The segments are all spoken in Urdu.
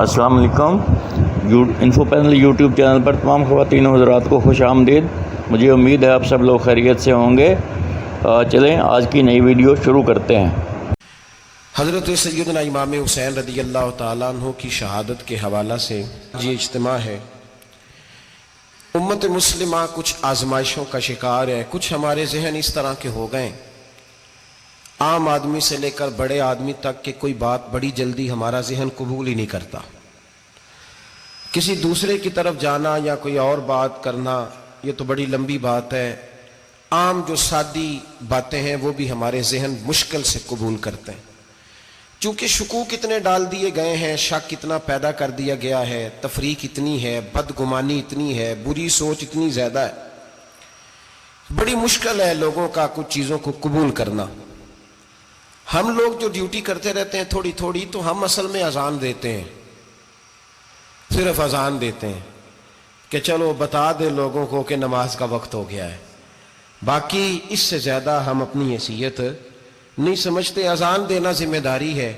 السلام علیکم۔ انفو پینل یوٹیوب چینل پر تمام خواتین و حضرات کو خوش آمدید۔ مجھے امید ہے آپ سب لوگ خیریت سے ہوں گے۔ چلیں آج کی نئی ویڈیو شروع کرتے ہیں۔ حضرت سیدنا امام حسین رضی اللہ تعالیٰ عنہ کی شہادت کے حوالہ سے یہ اجتماع ہے۔ امت مسلمہ کچھ آزمائشوں کا شکار ہے۔ کچھ ہمارے ذہن اس طرح کے ہو گئے، عام آدمی سے لے کر بڑے آدمی تک کہ کوئی بات بڑی جلدی ہمارا ذہن قبول ہی نہیں کرتا۔ کسی دوسرے کی طرف جانا یا کوئی اور بات کرنا یہ تو بڑی لمبی بات ہے۔ عام جو سادی باتیں ہیں وہ بھی ہمارے ذہن مشکل سے قبول کرتے ہیں، چونکہ شکوک اتنے ڈال دیے گئے ہیں، شک اتنا پیدا کر دیا گیا ہے، تفریق اتنی ہے، بدگمانی اتنی ہے، بری سوچ اتنی زیادہ ہے، بڑی مشکل ہے لوگوں کا کچھ چیزوں کو قبول کرنا۔ ہم لوگ جو ڈیوٹی کرتے رہتے ہیں تھوڑی تھوڑی، تو ہم اصل میں اذان دیتے ہیں، صرف اذان دیتے ہیں کہ چلو بتا دے لوگوں کو کہ نماز کا وقت ہو گیا ہے۔ باقی اس سے زیادہ ہم اپنی حیثیت نہیں سمجھتے۔ اذان دینا ذمہ داری ہے،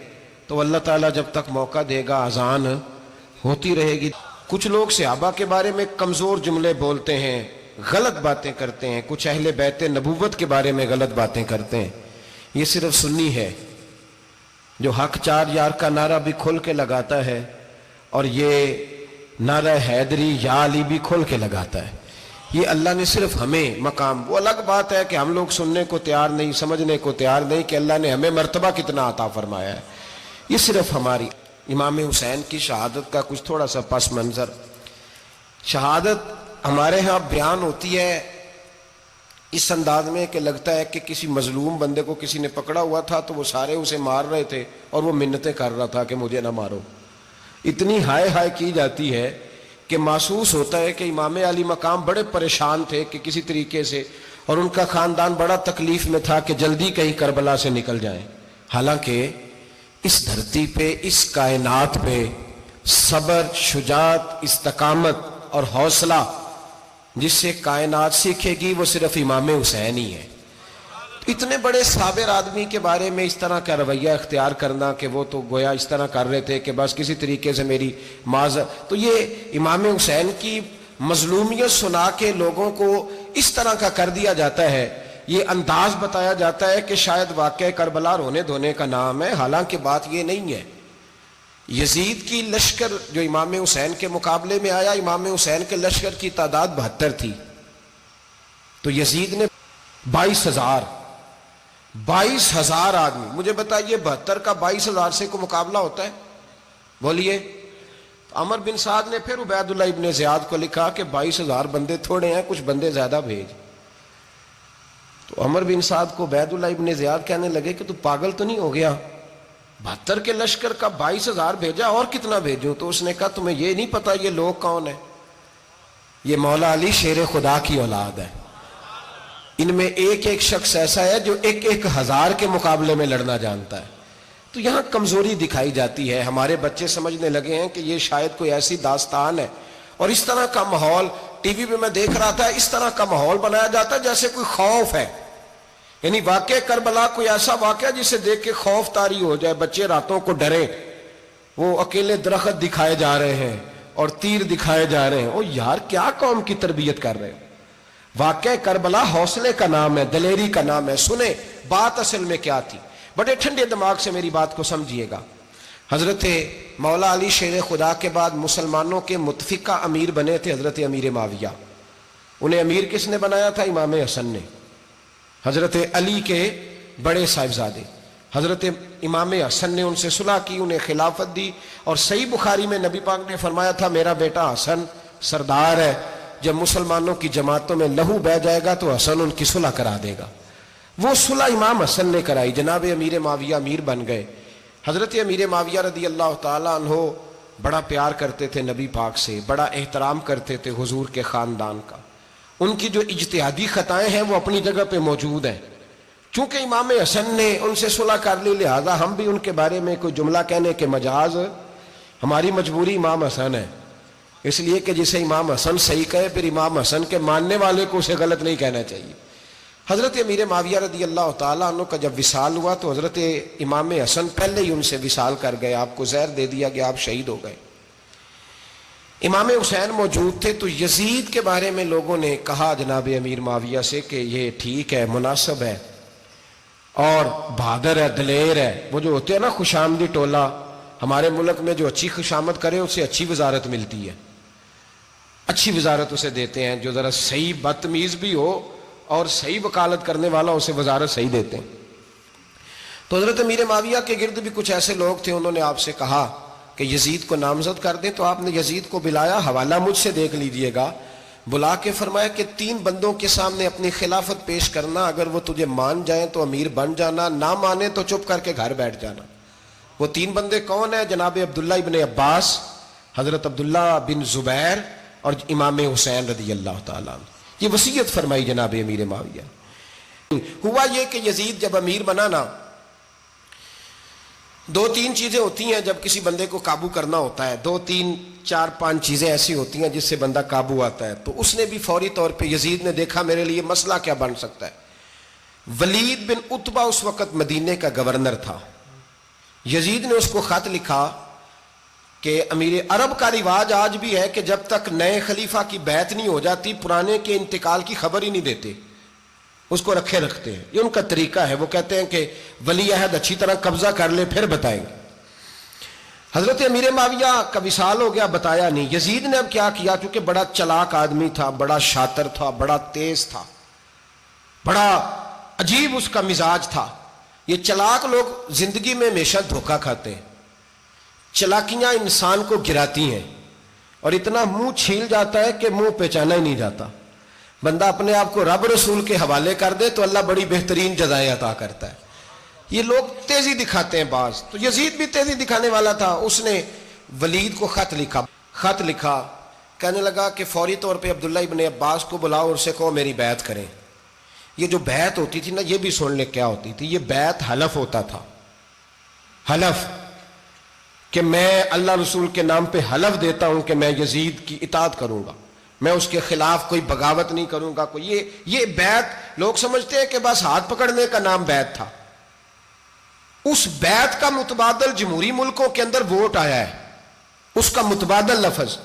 تو اللہ تعالیٰ جب تک موقع دے گا اذان ہوتی رہے گی۔ کچھ لوگ صحابہ کے بارے میں کمزور جملے بولتے ہیں، غلط باتیں کرتے ہیں، کچھ اہل بیت نبوت کے بارے میں غلط باتیں کرتے ہیں۔ یہ صرف سنی ہے جو حق چار یار کا نعرہ بھی کھل کے لگاتا ہے، اور یہ نعرہ حیدری یا علی بھی کھل کے لگاتا ہے۔ یہ اللہ نے صرف ہمیں مقام، وہ الگ بات ہے کہ ہم لوگ سننے کو تیار نہیں، سمجھنے کو تیار نہیں کہ اللہ نے ہمیں مرتبہ کتنا عطا فرمایا ہے۔ یہ صرف ہماری امام حسین کی شہادت کا کچھ تھوڑا سا پس منظر۔ شہادت ہمارے ہاں بیان ہوتی ہے اس انداز میں کہ لگتا ہے کہ کسی مظلوم بندے کو کسی نے پکڑا ہوا تھا تو وہ سارے اسے مار رہے تھے اور وہ منتیں کر رہا تھا کہ مجھے نہ مارو۔ اتنی ہائے ہائے کی جاتی ہے کہ محسوس ہوتا ہے کہ امام علی مقام بڑے پریشان تھے کہ کسی طریقے سے، اور ان کا خاندان بڑا تکلیف میں تھا کہ جلدی کہیں کربلا سے نکل جائیں۔ حالانکہ اس دھرتی پہ، اس کائنات پہ صبر، شجاعت، استقامت اور حوصلہ جس سے کائنات سیکھے گی وہ صرف امام حسین ہی ہے۔ اتنے بڑے صابر آدمی کے بارے میں اس طرح کا رویہ اختیار کرنا کہ وہ تو گویا اس طرح کر رہے تھے کہ بس کسی طریقے سے میری تو یہ امام حسین کی مظلومیت سنا کے لوگوں کو اس طرح کا کر دیا جاتا ہے۔ یہ انداز بتایا جاتا ہے کہ شاید واقعہ کربلا رونے دھونے کا نام ہے، حالانکہ بات یہ نہیں ہے۔ یزید کی لشکر جو امام حسین کے مقابلے میں آیا، امام حسین کے لشکر کی تعداد 72 تھی، تو یزید نے 22,000 آدمی، مجھے بتائیے 72 کا 22,000 سے کو مقابلہ ہوتا ہے؟ بولیے۔ عمر بن سعد نے پھر عبید اللہ ابن زیاد کو لکھا کہ 22,000 بندے تھوڑے ہیں، کچھ بندے زیادہ بھیج۔ تو عمر بن سعد کو عبید اللہ ابن زیاد کہنے لگے کہ تو پاگل تو نہیں ہو گیا، 72 کے لشکر کا 22,000 بھیجا، اور کتنا بھیجوں؟ تو اس نے کہا تمہیں یہ نہیں پتا یہ لوگ کون ہیں؟ یہ مولا علی شیر خدا کی اولاد ہے۔ ان میں ایک ایک شخص ایسا ہے جو 1,000 کے مقابلے میں لڑنا جانتا ہے۔ تو یہاں کمزوری دکھائی جاتی ہے۔ ہمارے بچے سمجھنے لگے ہیں کہ یہ شاید کوئی ایسی داستان ہے، اور اس طرح کا ماحول ٹی وی پہ میں دیکھ رہا تھا، اس طرح کا ماحول بنایا جاتا ہے جیسے کوئی خوف ہے، یعنی واقع کربلا کوئی ایسا واقعہ جسے دیکھ کے خوف طاری ہو جائے، بچے راتوں کو ڈرے۔ وہ اکیلے درخت دکھائے جا رہے ہیں اور تیر دکھائے جا رہے ہیں۔ او یار، کیا قوم کی تربیت کر رہے ہیں؟ واقع کربلا حوصلے کا نام ہے، دلیری کا نام ہے۔ سنیں بات اصل میں کیا تھی، بڑے ٹھنڈے دماغ سے میری بات کو سمجھیے گا۔ حضرت مولا علی شیر خدا کے بعد مسلمانوں کے متفقہ امیر بنے تھے حضرت امیر معاویہ۔ انہیں امیر کس نے بنایا تھا؟ امام حسن نے، حضرت علی کے بڑے صاحبزادے۔ حضرت امام حسن نے ان سے صلح کی، انہیں خلافت دی، اور صحیح بخاری میں نبی پاک نے فرمایا تھا میرا بیٹا حسن سردار ہے، جب مسلمانوں کی جماعتوں میں لہو بہہ جائے گا تو حسن ان کی صلح کرا دے گا۔ وہ صلح امام حسن نے کرائی، جناب امیر معاویہ امیر بن گئے۔ حضرت امیر معاویہ رضی اللہ تعالیٰ عنہ بڑا پیار کرتے تھے نبی پاک سے، بڑا احترام کرتے تھے حضور کے خاندان کا۔ ان کی جو اجتہادی خطائیں ہیں وہ اپنی جگہ پہ موجود ہیں، چونکہ امام حسن نے ان سے صلح کر لی، لہذا ہم بھی ان کے بارے میں کوئی جملہ کہنے کے مجاز، ہماری مجبوری امام حسن ہے، اس لیے کہ جسے امام حسن صحیح کہے پھر امام حسن کے ماننے والے کو اسے غلط نہیں کہنا چاہیے۔ حضرت امیر معاویہ رضی اللہ تعالیٰ عنہ کا جب وصال ہوا تو حضرت امام حسن پہلے ہی ان سے وصال کر گئے، آپ کو زہر دے دیا کہ آپ شہید ہو گئے۔ امام حسین موجود تھے تو یزید کے بارے میں لوگوں نے کہا جناب امیر معاویہ سے کہ یہ ٹھیک ہے، مناسب ہے اور بہادر ہے، دلیر ہے. وہ جو ہوتے ہیں نا خوش آمدی ٹولہ، ہمارے ملک میں جو اچھی خوشامد کرے اسے اچھی وزارت ملتی ہے، اچھی وزارت اسے دیتے ہیں. جو ذرا صحیح بدتمیز بھی ہو اور صحیح وکالت کرنے والا اسے وزارت صحیح دیتے ہیں. تو حضرت امیر معاویہ کے گرد بھی کچھ ایسے لوگ تھے، انہوں نے آپ سے کہا کہ یزید کو نامزد کر دیں. تو آپ نے یزید کو بلایا، حوالہ مجھ سے دیکھ لیجئے گا، بلا کے فرمایا کہ 3 بندوں کے سامنے اپنی خلافت پیش کرنا، اگر وہ تجھے مان جائیں تو امیر بن جانا، نہ مانے تو چپ کر کے گھر بیٹھ جانا. وہ 3 بندے کون ہیں؟ جناب عبداللہ ابن عباس، حضرت عبداللہ بن زبیر اور امام حسین رضی اللہ تعالیٰ عنہ. یہ وصیت فرمائی جناب امیر معاویہ. ہوا یہ کہ یزید جب امیر بنا نا، 2-3 چیزیں ہوتی ہیں جب کسی بندے کو قابو کرنا ہوتا ہے، 2-3-4-5 چیزیں ایسی ہوتی ہیں جس سے بندہ قابو آتا ہے. تو اس نے بھی فوری طور پہ، یزید نے دیکھا میرے لیے مسئلہ کیا بن سکتا ہے. ولید بن عتبہ اس وقت مدینے کا گورنر تھا. یزید نے اس کو خط لکھا کہ امیر عرب کا رواج آج بھی ہے کہ جب تک نئے خلیفہ کی بیعت نہیں ہو جاتی پرانے کے انتقال کی خبر ہی نہیں دیتے، اس کو رکھے رکھتے ہیں. یہ ان کا طریقہ ہے. وہ کہتے ہیں کہ ولی عہد اچھی طرح قبضہ کر لے پھر بتائیں گے. حضرت امیر معاویہ کا وصال ہو گیا، بتایا نہیں. یزید نے اب کیا کیا، چونکہ بڑا چلاک آدمی تھا، بڑا شاطر تھا، بڑا تیز تھا، بڑا عجیب اس کا مزاج تھا. یہ چلاک لوگ زندگی میں ہمیشہ دھوکہ کھاتے ہیں، چلاکیاں انسان کو گراتی ہیں اور اتنا منہ چھیل جاتا ہے کہ منہ پہچانا ہی نہیں جاتا. بندہ اپنے آپ کو رب رسول کے حوالے کر دے تو اللہ بڑی بہترین جزائیں عطا کرتا ہے. یہ لوگ تیزی دکھاتے ہیں بعض. تو یزید بھی تیزی دکھانے والا تھا. اس نے ولید کو خط لکھا کہنے لگا کہ فوری طور پہ عبداللہ ابن عباس کو بلاؤ اور اسے کہو میری بیعت کریں. یہ جو بیعت ہوتی تھی نا، یہ بھی سن لے کیا ہوتی تھی. یہ بیعت حلف ہوتا تھا، حلف کہ میں اللہ رسول کے نام پہ حلف دیتا ہوں کہ میں یزید کی اطاعت کروں گا، میں اس کے خلاف کوئی بغاوت نہیں کروں گا. کوئی یہ بیعت لوگ سمجھتے ہیں کہ بس ہاتھ پکڑنے کا نام بیعت تھا. اس بیعت کا متبادل جمہوری ملکوں کے اندر ووٹ آیا ہے، اس کا متبادل لفظ.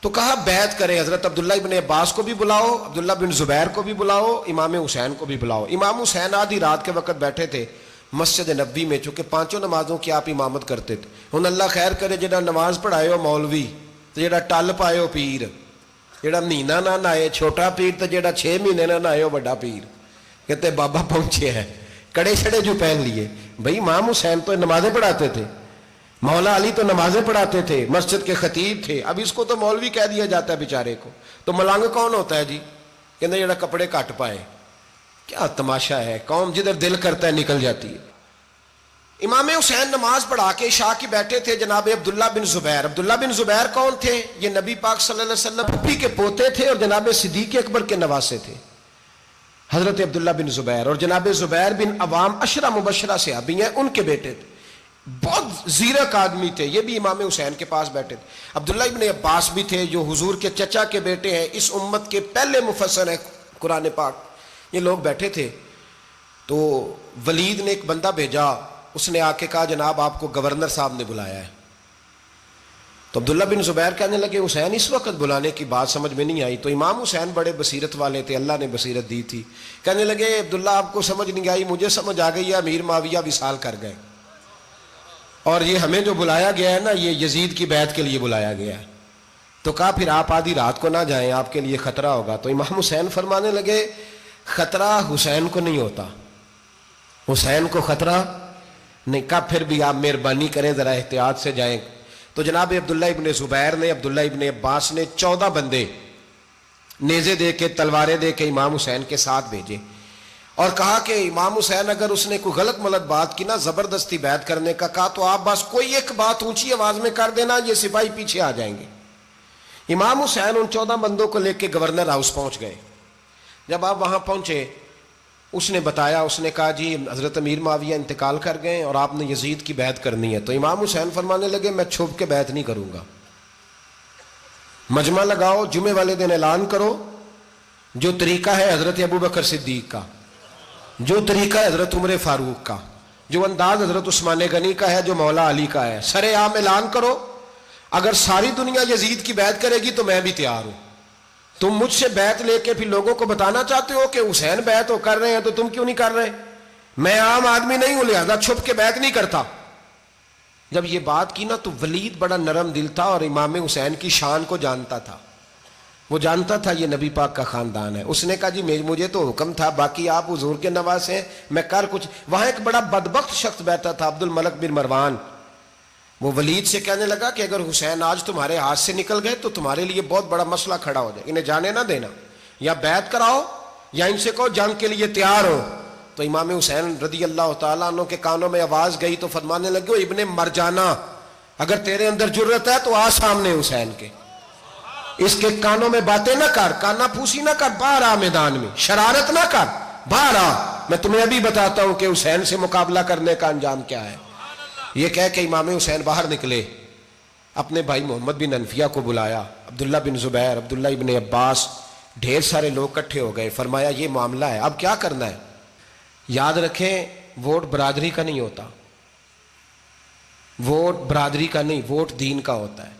تو کہا بیعت کرے. حضرت عبداللہ ابن عباس کو بھی بلاؤ، عبداللہ بن زبیر کو بھی بلاؤ، امام حسین کو بھی بلاؤ. امام حسین آدھی رات کے وقت بیٹھے تھے مسجد نبوی میں، چونکہ 5 نمازوں کی آپ امامت کرتے تھے. ہن اللہ خیر کرے جڑا نماز پڑھائے ہو مولوی تو جڑا ٹل پائے ہو پیر، جڑا مہینہ نہ نہائے چھوٹا پیر تو جڑا 6 مہینے نہ نہائے ہو بڑا پیر. کہتے بابا پہنچے ہیں، کڑے چھڑے جو پہن لیے. بھائی امام حسین تو نمازیں پڑھاتے تھے، مولا علی تو نمازیں پڑھاتے تھے، مسجد کے خطیب تھے. اب اس کو تو مولوی کہہ دیا جاتا ہے بیچارے کو. تو ملنگ کون ہوتا ہے جی؟ کہتے جڑا کپڑے کٹ پائے. کیا تماشا ہے، قوم جدھر دل کرتا ہے نکل جاتی ہے. امام حسین نماز پڑھا کے عشاء کی بیٹھے تھے. جناب عبداللہ بن زبیر. عبداللہ بن زبیر کون تھے؟ یہ نبی پاک صلی اللہ علیہ وسلم پھپھی کے پوتے تھے اور جناب صدیق اکبر کے نواسے تھے، حضرت عبداللہ بن زبیر. اور جناب زبیر بن عوام عشرہ مبشرہ صحابی ہیں، ان کے بیٹے تھے. بہت زیرک آدمی تھے. یہ بھی امام حسین کے پاس بیٹھے تھے. عبداللہ ابن عباس بھی تھے جو حضور کے چچا کے بیٹے ہیں، اس امت کے پہلے مفسر ہیں قرآن پاک. یہ لوگ بیٹھے تھے. تو ولید نے ایک بندہ بھیجا، اس نے آ کے کہا جناب آپ کو گورنر صاحب نے بلایا ہے. تو عبداللہ بن زبیر کہنے لگے حسین اس وقت بلانے کی بات سمجھ میں نہیں آئی. تو امام حسین بڑے بصیرت والے تھے، اللہ نے بصیرت دی تھی. کہنے لگے عبداللہ آپ کو سمجھ نہیں آئی، مجھے سمجھ آ گئی ہے، امیر معاویہ وصال کر گئے اور یہ ہمیں جو بلایا گیا ہے نا، یہ یزید کی بیعت کے لیے بلایا گیا ہے. تو کہا پھر آپ آدھی رات کو نہ جائیں، آپ کے لیے خطرہ ہوگا. تو امام حسین فرمانے لگے خطرہ حسین کو نہیں ہوتا، حسین کو خطرہ نہیں. کہا پھر بھی آپ مہربانی کریں ذرا احتیاط سے جائیں. تو جناب عبداللہ ابن زبیر نے، عبداللہ ابن عباس نے 14 بندے نیزے دے کے، تلواریں دے کے امام حسین کے ساتھ بھیجے اور کہا کہ امام حسین اگر اس نے کوئی غلط ملت بات کی نا، زبردستی بیعت کرنے کا کہا، تو آپ بس کوئی ایک بات اونچی آواز میں کر دینا، یہ سپاہی پیچھے آ جائیں گے. امام حسین ان 14 بندوں کو لے کے گورنر ہاؤس پہنچ گئے. جب آپ وہاں پہنچے اس نے بتایا، اس نے کہا جی حضرت امیر معاویہ انتقال کر گئے اور آپ نے یزید کی بیعت کرنی ہے. تو امام حسین فرمانے لگے میں چھپ کے بیعت نہیں کروں گا. مجمع لگاؤ، جمعے والے دن اعلان کرو، جو طریقہ ہے حضرت ابو بکر صدیق کا، جو طریقہ ہے حضرت عمر فاروق کا، جو انداز حضرت عثمان غنی کا ہے، جو مولا علی کا ہے، سر عام اعلان کرو. اگر ساری دنیا یزید کی بیعت کرے گی تو میں بھی تیار ہوں. تم مجھ سے بیعت لے کے پھر لوگوں کو بتانا چاہتے ہو کہ حسین بیعت ہو کر رہے ہیں تو تم کیوں نہیں کر رہے؟ میں عام آدمی نہیں ہوں لہذا چھپ کے بیعت نہیں کرتا. جب یہ بات کی نا تو ولید بڑا نرم دل تھا اور امام حسین کی شان کو جانتا تھا. وہ جانتا تھا یہ نبی پاک کا خاندان ہے. اس نے کہا جی مجھے تو حکم تھا، باقی آپ حضور کے نواز ہیں، میں کر کچھ. وہاں ایک بڑا بدبخت شخص بیٹھا تھا، عبد الملک بن مروان. وہ ولید سے کہنے لگا کہ اگر حسین آج تمہارے ہاتھ سے نکل گئے تو تمہارے لیے بہت بڑا مسئلہ کھڑا ہو جائے، انہیں جانے نہ دینا، یا بیعت کراؤ یا ان سے کہو جنگ کے لیے تیار ہو. تو امام حسین رضی اللہ تعالیٰ عنہ کے کانوں میں آواز گئی تو فرمانے لگے ابن مرجانہ، اگر تیرے اندر جرت ہے تو آ سامنے حسین کے، اس کے کانوں میں باتیں نہ کر، کانا پھوسی نہ کر، باہر آ میدان میں، شرارت نہ کر، باہر آ، میں تمہیں ابھی بتاتا ہوں کہ حسین سے مقابلہ کرنے کا انجام کیا ہے. یہ کہہ کہ امام حسین باہر نکلے، اپنے بھائی محمد بن انفیہ کو بلایا، عبداللہ بن زبیر، عبداللہ ابن عباس، ڈھیر سارے لوگ اکٹھے ہو گئے. فرمایا یہ معاملہ ہے، اب کیا کرنا ہے؟ یاد رکھیں ووٹ برادری کا نہیں ہوتا، ووٹ برادری کا نہیں، ووٹ دین کا ہوتا ہے.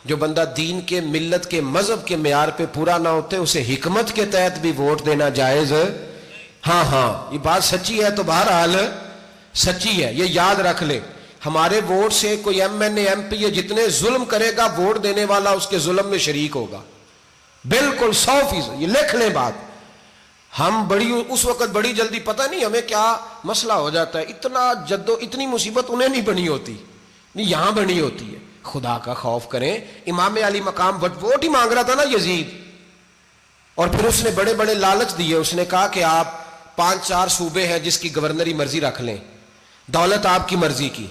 جو بندہ دین کے، ملت کے، مذہب کے معیار پہ پورا نہ ہوتے اسے حکمت کے تحت بھی ووٹ دینا جائز. ہاں یہ بات سچی ہے تو بہرحال سچی ہے، یہ یاد رکھ لے. ہمارے ووٹ سے کوئی ایم این اے، ایم پی اے جتنے ظلم کرے گا ووٹ دینے والا اس کے ظلم میں شریک ہوگا، بالکل 100%. یہ لکھ لیں بات. ہم اس وقت بڑی جلدی، پتہ نہیں ہمیں کیا مسئلہ ہو جاتا ہے، اتنا اتنی مصیبت انہیں نہیں بنی ہوتی، نہیں یہاں بنی ہوتی ہے. خدا کا خوف کریں. امام علی مقام ووٹ ہی مانگ رہا تھا نا یزید، اور پھر اس نے بڑے بڑے لالچ دیے. اس نے کہا کہ آپ 5-4 صوبے ہیں جس کی گورنری مرضی رکھ لیں، دولت آپ کی مرضی کی.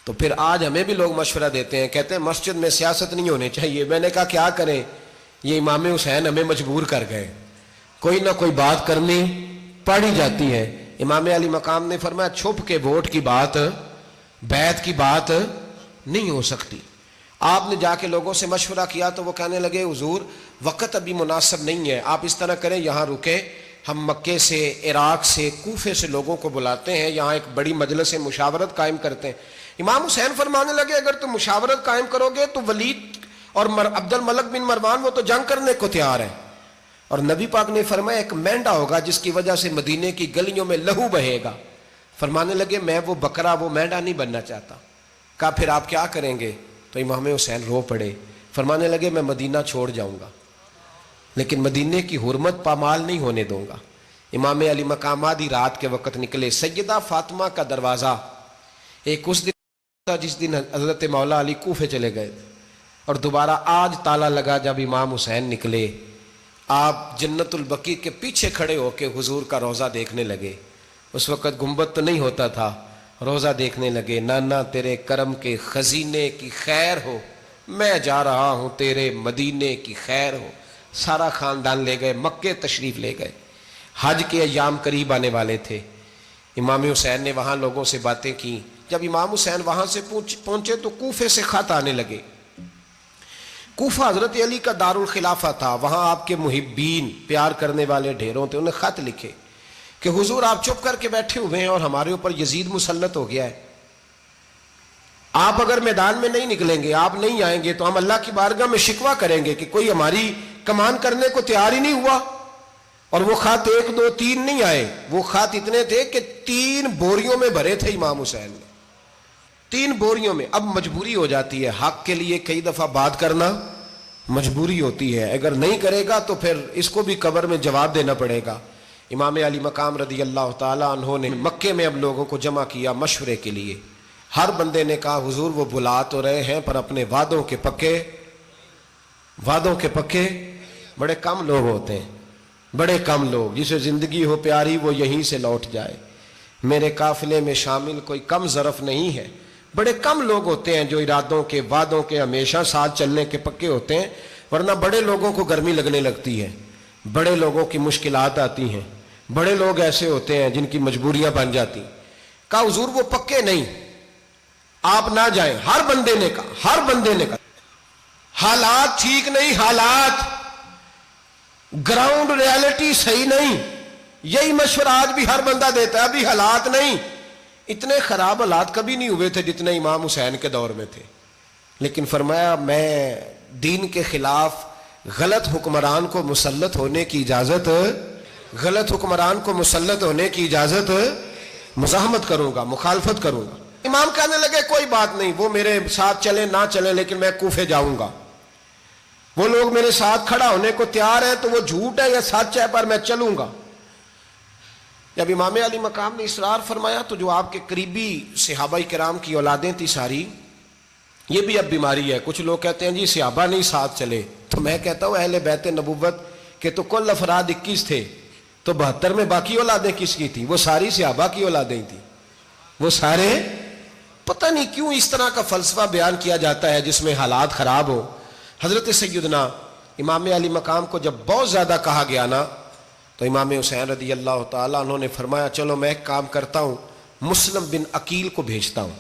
تو پھر آج ہمیں بھی لوگ مشورہ دیتے ہیں، کہتے ہیں مسجد میں سیاست نہیں ہونی چاہیے. میں نے کہا کیا کریں، یہ امام حسین ہمیں مجبور کر گئے، کوئی نہ کوئی بات کرنی پڑ ہی جاتی ہے. امام علی مقام نے فرمایا چھپ کے ووٹ کی بات، بیعت کی بات نہیں ہو سکتی. آپ نے جا کے لوگوں سے مشورہ کیا تو وہ کہنے لگے حضور وقت ابھی مناسب نہیں ہے، آپ اس طرح کریں یہاں رکے، ہم مکے سے، عراق سے، کوفے سے لوگوں کو بلاتے ہیں، یہاں ایک بڑی مجلس مشاورت قائم کرتے ہیں. امام حسین فرمانے لگے اگر تم مشاورت قائم کرو گے تو ولید اور عبد الملک بن مروان وہ تو جنگ کرنے کو تیار ہیں، اور نبی پاک نے فرمایا ایک مینڈا ہوگا جس کی وجہ سے مدینے کی گلیوں میں لہو بہے گا. فرمانے لگے میں وہ بکرا، وہ مینڈا نہیں بننا چاہتا. کہا پھر آپ کیا کریں گے؟ تو امام حسین رو پڑے. فرمانے لگے میں مدینہ چھوڑ جاؤں گا لیکن مدینے کی حرمت پامال نہیں ہونے دوں گا. امام علی مقام آدھی رات کے وقت نکلے. سیدہ فاطمہ کا دروازہ ایک اس دن تھا جس دن حضرت مولا علی کوفے چلے گئے، اور دوبارہ آج تالا لگا جب امام حسین نکلے. آپ جنت البقیع کے پیچھے کھڑے ہو کے حضور کا روضہ دیکھنے لگے. اس وقت گنبد تو نہیں ہوتا تھا، روضہ دیکھنے لگے. نانا تیرے کرم کے خزینے کی خیر ہو، میں جا رہا ہوں تیرے مدینے کی خیر ہو. سارا خاندان لے گئے، مکے تشریف لے گئے. حج کے ایام قریب آنے والے تھے. امام حسین نے وہاں لوگوں سے باتیں کی. جب امام حسین وہاں سے پہنچے تو کوفے سے خط آنے لگے. کوفہ حضرت علی کا دارالخلافہ تھا، وہاں آپ کے محبین، پیار کرنے والے ڈھیروں تھے. انہیں خط لکھے کہ حضور آپ چپ کر کے بیٹھے ہوئے ہیں اور ہمارے اوپر یزید مسلط ہو گیا ہے. آپ اگر میدان میں نہیں نکلیں گے، آپ نہیں آئیں گے تو ہم اللہ کی بارگاہ میں شکوہ کریں گے کہ کوئی ہماری کمان کرنے کو تیار ہی نہیں ہوا. اور وہ خط 1 2 3 نہیں آئے، وہ خط اتنے تھے کہ 3 بوریوں میں بھرے تھے امام حسین نے، 3 بوریوں میں. اب مجبوری ہو جاتی ہے، حق کے لیے کئی دفعہ بات کرنا مجبوری ہوتی ہے. اگر نہیں کرے گا تو پھر اس کو بھی قبر میں جواب دینا پڑے گا. امام علی مقام رضی اللہ تعالیٰ عنہ نے مکے میں اب لوگوں کو جمع کیا مشورے کے لیے. ہر بندے نے کہا حضور وہ بلا تو رہے ہیں پر اپنے وعدوں کے پکے. بڑے کم لوگ ہوتے ہیں، بڑے کم لوگ، جسے زندگی ہو پیاری وہ یہیں سے لوٹ جائے. میرے قافلے میں شامل کوئی کم ظرف نہیں ہے. بڑے کم لوگ ہوتے ہیں جو ارادوں کے، وعدوں کے، ہمیشہ ساتھ چلنے کے پکے ہوتے ہیں. ورنہ بڑے لوگوں کو گرمی لگنے لگتی ہے، بڑے لوگوں کی مشکلات آتی ہیں، بڑے لوگ ایسے ہوتے ہیں جن کی مجبوریاں بن جاتی. کہا حضور وہ پکے نہیں، آپ نہ جائیں. ہر بندے نے کہا حالات ٹھیک نہیں، حالات گراؤنڈ ریالٹی صحیح نہیں. یہی مشورہ آج بھی ہر بندہ دیتا ہے، ابھی حالات نہیں. اتنے خراب حالات کبھی نہیں ہوئے تھے جتنے امام حسین کے دور میں تھے. لیکن فرمایا میں دین کے خلاف غلط حکمران کو مسلط ہونے کی اجازت مزاحمت کروں گا، مخالفت کروں گا۔ امام کہنے لگے کوئی بات نہیں، وہ میرے ساتھ چلیں نہ چلیں لیکن میں کوفے جاؤں گا، وہ لوگ میرے ساتھ کھڑا ہونے کو تیار ہے تو وہ جھوٹ ہے یا سچ ہے پر میں چلوں گا۔ جب امام علی مقام نے اصرار فرمایا تو جو آپ کے قریبی صحابہ کرام کی اولادیں تھی ساری، یہ بھی اب بیماری ہے، کچھ لوگ کہتے ہیں جی صحابہ نہیں ساتھ چلے، تو میں کہتا ہوں اہل بیت نبوت کے تو کل افراد 21 تھے، تو 72 میں باقی اولادیں کس کی تھیں؟ وہ ساری صحابہ کی اولادیں تھیں، وہ سارے، پتہ نہیں کیوں اس طرح کا فلسفہ بیان کیا جاتا ہے جس میں حالات خراب ہو۔ حضرت سیدنا امام علی مقام کو جب بہت زیادہ کہا گیا نا تو امام حسین رضی اللہ تعالیٰ انہوں نے فرمایا چلو میں ایک کام کرتا ہوں، مسلم بن عقیل کو بھیجتا ہوں،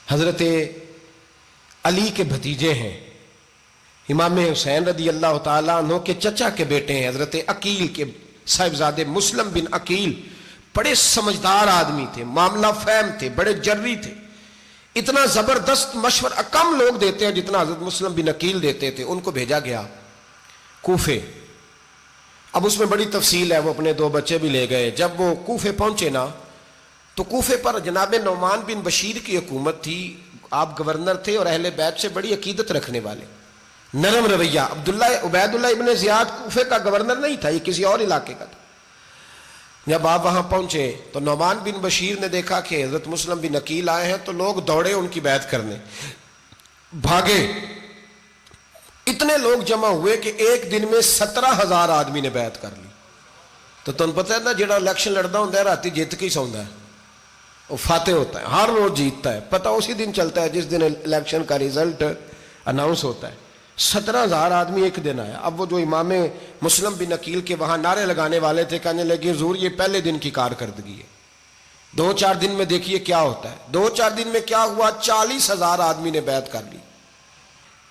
حضرت علی کے بھتیجے ہیں، امام حسین رضی اللہ تعالیٰ عنہ کے چچا کے بیٹے ہیں، حضرت عقیل کے صاحبزادے مسلم بن عقیل بڑے سمجھدار آدمی تھے، معاملہ فہم تھے، بڑے جری تھے، اتنا زبردست مشورہ کم لوگ دیتے ہیں جتنا حضرت مسلم بن عقیل دیتے تھے۔ ان کو بھیجا گیا کوفے۔ اب اس میں بڑی تفصیل ہے، وہ اپنے 2 بچے بھی لے گئے۔ جب وہ کوفے پہنچے نا تو کوفے پر جناب نعمان بن بشیر کی حکومت تھی، آپ گورنر تھے اور اہل بیت سے بڑی عقیدت رکھنے والے، نرم رویہ۔ عبید اللہ ابن زیاد کوفے کا گورنر نہیں تھا، یہ کسی اور علاقے کا تھا۔ جب آپ وہاں پہنچے تو نعمان بن بشیر نے دیکھا کہ حضرت مسلم بن عقیل آئے ہیں تو لوگ دوڑے ان کی بیعت کرنے، بھاگے، اتنے لوگ جمع ہوئے کہ ایک دن میں 17,000 آدمی نے بیعت کر لی۔ تو تم پتہ ہے نا جڑا الیکشن لڑنا ہوتا ہے راتی جیت کے ہی سوندا ہے، وہ فاتح ہوتا ہے، ہر روز جیتتا ہے، پتہ اسی دن چلتا ہے جس دن الیکشن کا ریزلٹ اناؤنس ہوتا ہے۔ 17,000 آدمی ایک دن آیا۔ اب وہ جو امام مسلم بن عقیل کے وہاں نعرے لگانے والے تھے کہنے لگے حضور یہ پہلے دن کی کارکردگی ہے، 2-4 دن میں دیکھیے کیا ہوتا ہے۔ 2-4 دن میں کیا ہوا، 40,000 آدمی نے بیعت کر لی۔